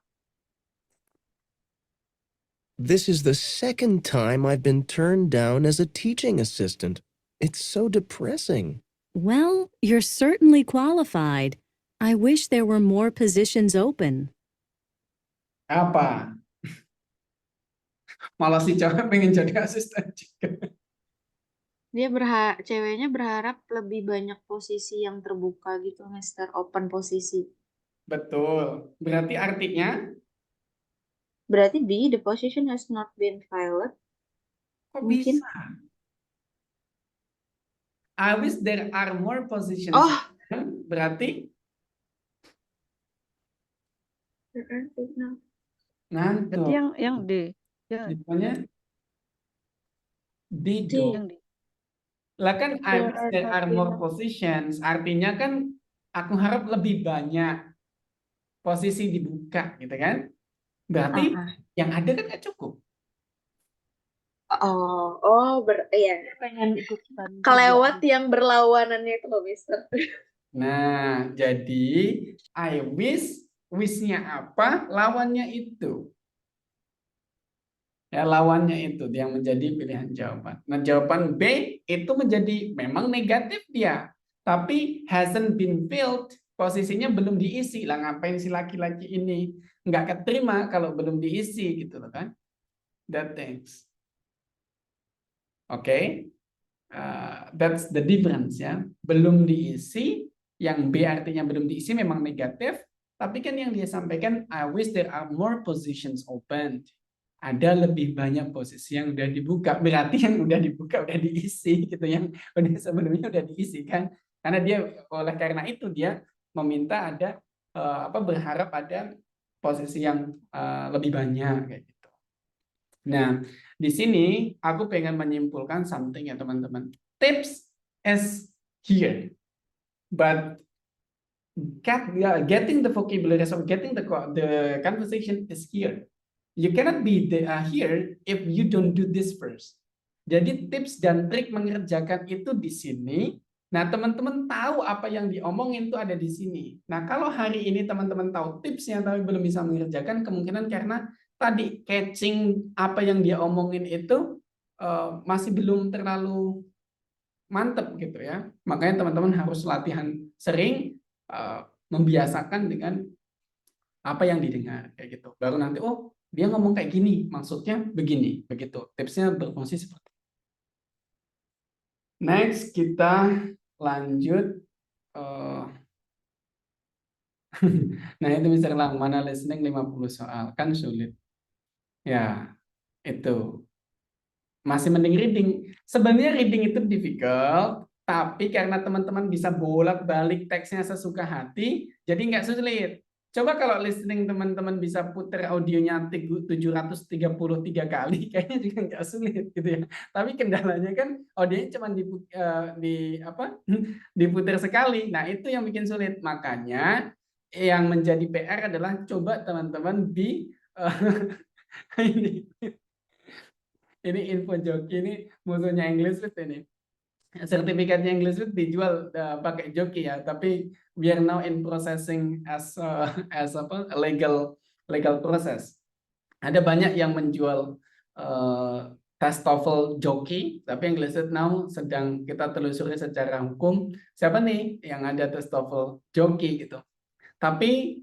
Speaker 4: This is the second time I've been turned down as a teaching assistant. It's so depressing.
Speaker 5: Well, you're certainly qualified. I wish there were more positions open.
Speaker 1: Apa? Malah si cewek pengen jadi asisten juga.
Speaker 9: Ceweknya berharap lebih banyak posisi yang terbuka gitu, Mister, open posisi.
Speaker 1: Betul. Berarti artinya?
Speaker 9: Berarti B, the position has not been filled.
Speaker 1: Kok
Speaker 9: Mungkin.
Speaker 1: bisa? I wish there are more positions.
Speaker 9: Oh.
Speaker 1: Berarti?
Speaker 3: Berarti yang D. Ya.
Speaker 1: Jawabannya D dong. Lah kan I wish there are more positions. Artinya kan aku harap lebih banyak posisi dibuka gitu kan. Berarti yang ada kan nggak cukup.
Speaker 9: Iya.
Speaker 2: Pengen ikutan.
Speaker 9: Kelewat yang berlawanannya itu loh, Mister.
Speaker 1: Nah, jadi I wish-nya apa, lawannya itu. Ya, lawannya itu yang menjadi pilihan jawaban. Nah, jawaban B itu menjadi memang negatif dia, tapi hasn't been filled, posisinya belum diisi. Lah ngapain si laki-laki ini nggak keterima kalau belum diisi gitu loh kan? That things. Oke. That's the difference ya. Belum diisi, yang B artinya belum diisi memang negatif, tapi kan yang dia sampaikan I wish there are more positions open. Ada lebih banyak posisi yang udah dibuka, berarti yang udah dibuka udah diisi gitu, yang udah sebelumnya udah diisi kan, karena dia oleh karena itu dia meminta ada berharap ada posisi yang lebih banyak kayak gitu. Nah, di sini aku pengen menyimpulkan something ya teman-teman. Tips is here, but getting the vocabulary, so getting the conversation is here. You cannot be here if you don't do this first. Jadi tips dan trik mengerjakan itu di sini. Nah, teman-teman tahu apa yang diomongin itu ada di sini. Nah, kalau hari ini teman-teman tahu tipsnya tapi belum bisa mengerjakan, kemungkinan karena tadi catching apa yang dia omongin itu masih belum terlalu mantep gitu ya. Makanya teman-teman harus latihan sering, membiasakan dengan apa yang didengar kayak gitu. Baru nanti dia ngomong kayak gini, maksudnya begini, begitu. Tipsnya berfungsi seperti itu. Next, kita lanjut. Nah, itu bisa ulang. Mana listening 50 soal. Kan sulit. Ya, itu. Masih mending reading. Sebenarnya reading itu difficult, tapi karena teman-teman bisa bolak-balik teksnya sesuka hati, jadi nggak sulit. Coba kalau listening teman-teman bisa putar audionya 733 kali, kayaknya juga nggak sulit gitu ya. Tapi kendalanya kan audionya cuma diputar sekali. Nah, itu yang bikin sulit. Makanya yang menjadi PR adalah coba teman-teman ini info joki, ini musuhnya English With ini. Sertifikatnya English With dijual pakai joki ya, tapi we are now in processing as legal process. Ada banyak yang menjual tes TOEFL joki, tapi English With now sedang kita telusuri secara hukum siapa nih yang ada tes TOEFL joki gitu. Tapi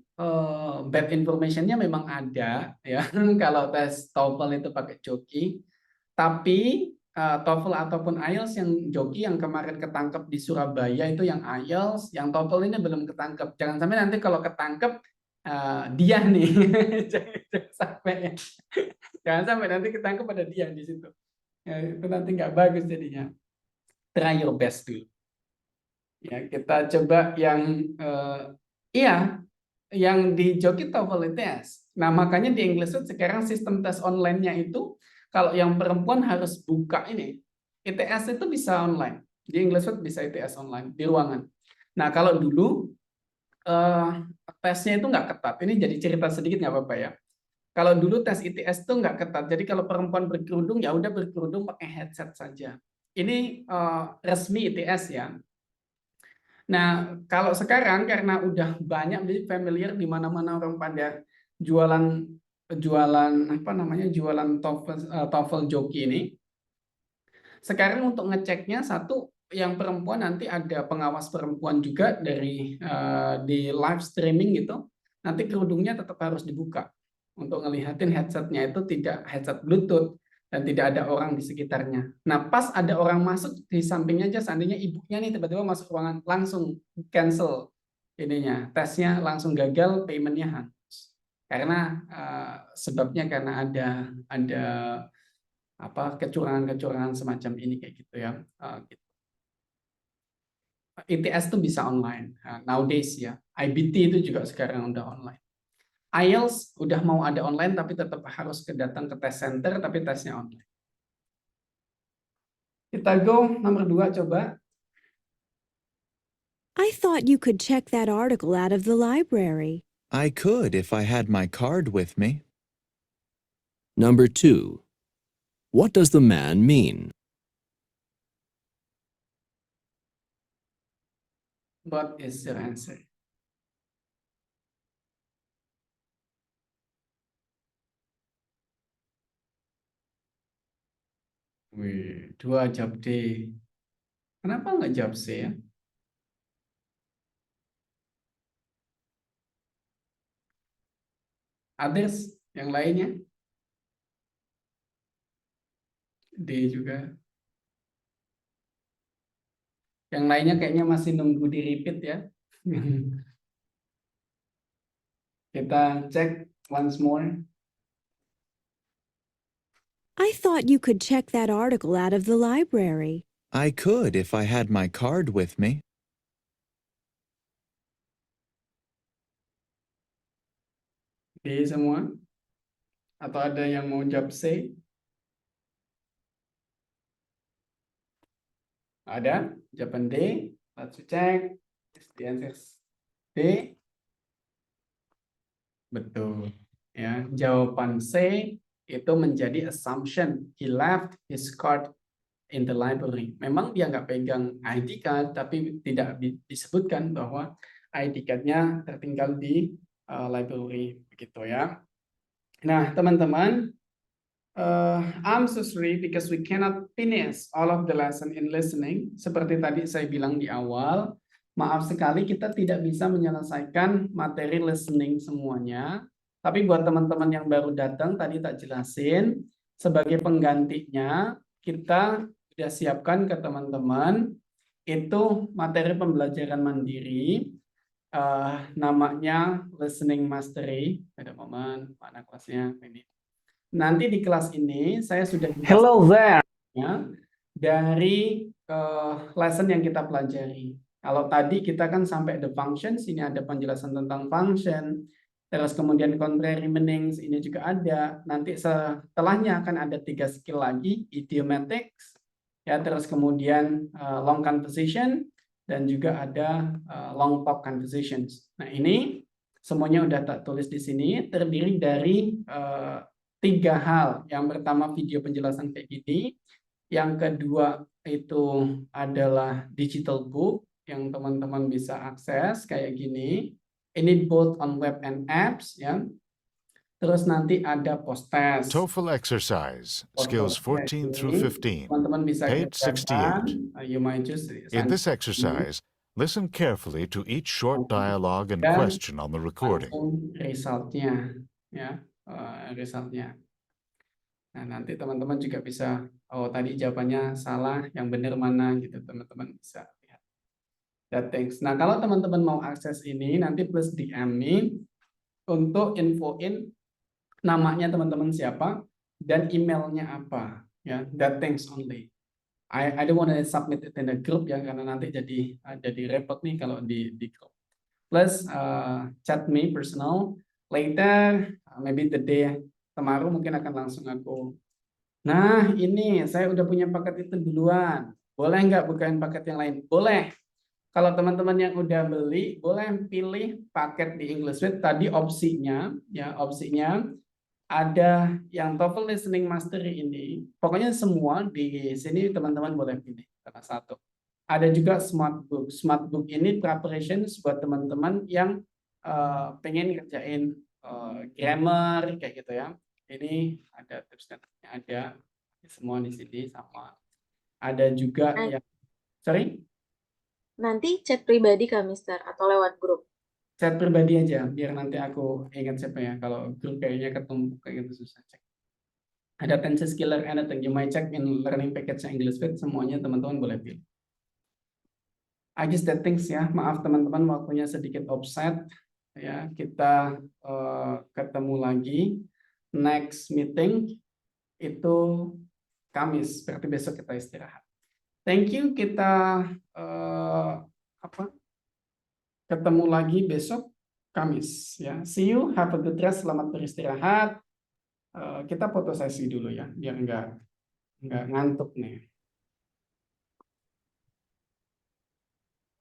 Speaker 1: bad information-nya memang ada ya kalau tes TOEFL itu pakai joki. Tapi TOEFL ataupun IELTS yang joki yang kemarin ketangkep di Surabaya itu yang IELTS, yang TOEFL ini belum ketangkep. Jangan sampai nanti kalau ketangkep dia nih, jangan sampai nanti ketangkep ada dia di situ. Ya, itu nanti nggak bagus jadinya. Try your best dulu. Ya, kita coba yang yang di joki TOEFL ITS. Nah, makanya di English With sekarang sistem tes online-nya itu kalau yang perempuan harus buka ini. ITS itu bisa online. Di English With bisa ITS online di ruangan. Nah, kalau dulu tesnya itu nggak ketat. Ini jadi cerita sedikit nggak apa-apa ya. Kalau dulu tes ITS itu nggak ketat. Jadi kalau perempuan berkerudung ya udah berkerudung pakai headset saja. Ini resmi ITS ya. Nah, kalau sekarang karena udah banyak jadi familiar di mana-mana orang pada jualan TOEFL joki ini. Sekarang untuk ngeceknya satu yang perempuan nanti ada pengawas perempuan juga dari di live streaming gitu. Nanti kerudungnya tetap harus dibuka untuk ngelihatin headsetnya itu tidak headset Bluetooth dan tidak ada orang di sekitarnya. Nah, pas ada orang masuk di sampingnya aja, seandainya ibunya nih tiba-tiba masuk ruangan, langsung cancel ininya, tesnya langsung gagal, paymentnya hangus. Karena sebabnya karena ada kecurangan-kecurangan semacam ini kayak gitu ya. Gitu. ITS itu bisa online nowadays ya. IBT itu juga sekarang udah online. IELTS udah mau ada online tapi tetap harus datang ke test center tapi tesnya online. Kita go nomor 2 coba.
Speaker 5: I thought you could check that article out of the library.
Speaker 7: I could if I had my card with me.
Speaker 4: Number 2. What does the man mean?
Speaker 1: What is your answer? Wih, 2 jawab D. Kenapa nggak jawab C ya? Others, yang lainnya? D juga. Yang lainnya kayaknya masih nunggu di repeat ya. Kita cek once more.
Speaker 5: I thought you could check that article out of the library.
Speaker 7: I could if I had my card with me.
Speaker 1: D semua? Atau ada yang mau jawab C? Ada? Jawaban D. Let's check. The answer is D. Betul. Ya, jawaban C itu menjadi assumption. He left his card in the library. Memang dia nggak pegang ID card, tapi tidak disebutkan bahwa ID card-nya tertinggal di library. Begitu ya. Nah, teman-teman, I'm so sorry because we cannot finish all of the lesson in listening. Seperti tadi saya bilang di awal, maaf sekali kita tidak bisa menyelesaikan materi listening semuanya. Tapi buat teman-teman yang baru datang, tadi tak jelasin, sebagai penggantinya, kita sudah siapkan ke teman-teman, itu materi pembelajaran mandiri, namanya Listening Mastery. Ada momen, mana kelasnya? Ini. Nanti di kelas ini saya sudah
Speaker 15: Hello there.
Speaker 1: Dari lesson yang kita pelajari. Kalau tadi kita kan sampai the functions, ini ada penjelasan tentang function, Terus kemudian contrary meanings ini juga ada. Nanti setelahnya akan ada 3 skill lagi, idiomatics, ya, terus kemudian long conversation, dan juga ada long talk conversations. Nah, ini semuanya udah tak tulis di sini, terdiri dari 3 hal. Yang pertama video penjelasan kayak gini, yang kedua itu adalah digital book yang teman-teman bisa akses kayak gini. Ini both on web and apps, ya. Terus nanti ada post test.
Speaker 15: TOEFL exercise, skills 14 through 15,
Speaker 1: Teman-teman bisa
Speaker 15: page
Speaker 1: kerjakan.
Speaker 15: 68.
Speaker 1: You might just
Speaker 15: In this exercise, listen carefully to each short dialogue and
Speaker 1: Dan
Speaker 15: question on the recording.
Speaker 1: langsung resultnya, ya, resultnya. Nah, nanti teman-teman juga bisa, oh tadi jawabannya salah, yang benar mana gitu, teman-teman bisa lihat. That things. Nah, kalau teman-teman mau akses ini, nanti plus DM me untuk infoin namanya teman-teman siapa dan emailnya apa, ya. That things only. I don't want to submit it in a group ya, karena nanti jadi repot nih kalau di group. Plus chat me personal later, maybe the day tomorrow mungkin akan langsung aku. Nah, ini saya udah punya paket itu duluan. Boleh nggak bukain paket yang lain? Boleh. Kalau teman-teman yang udah beli, boleh pilih paket di English Suite. Tadi opsinya, ya, opsinya ada yang TOEFL Listening Mastery ini. Pokoknya semua di sini teman-teman boleh pilih salah satu. Ada juga Smart Book. Smart Book ini preparation buat teman-teman yang pengen kerjain grammar kayak gitu ya. Ini ada tips dan triknya, ada semua di sini sama. Ada juga yang sorry.
Speaker 9: Nanti chat pribadi Kak Mister atau lewat grup?
Speaker 1: Chat pribadi aja, biar nanti aku ingat siapa ya. Kalau grup kayaknya ketemu kayak gitu susah cek. Ada tenses killer anything, you might check in learning package English Fit, semuanya teman-teman boleh pilih. I guess that things ya, maaf teman-teman waktunya sedikit offset. Ya, kita ketemu lagi. Next meeting itu Kamis, berarti besok kita istirahat. Thank you, kita ketemu lagi besok Kamis ya. See you, have a good rest, selamat beristirahat. Kita foto sesi dulu ya, biar nggak ngantuk nih.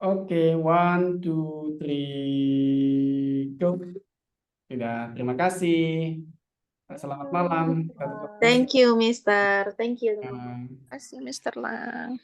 Speaker 1: Oke, 1, 2, 3, go. Sudah, terima kasih. Selamat malam.
Speaker 9: Thank you, Mister. Thank you.
Speaker 1: Terima
Speaker 9: kasih, Mister Lang.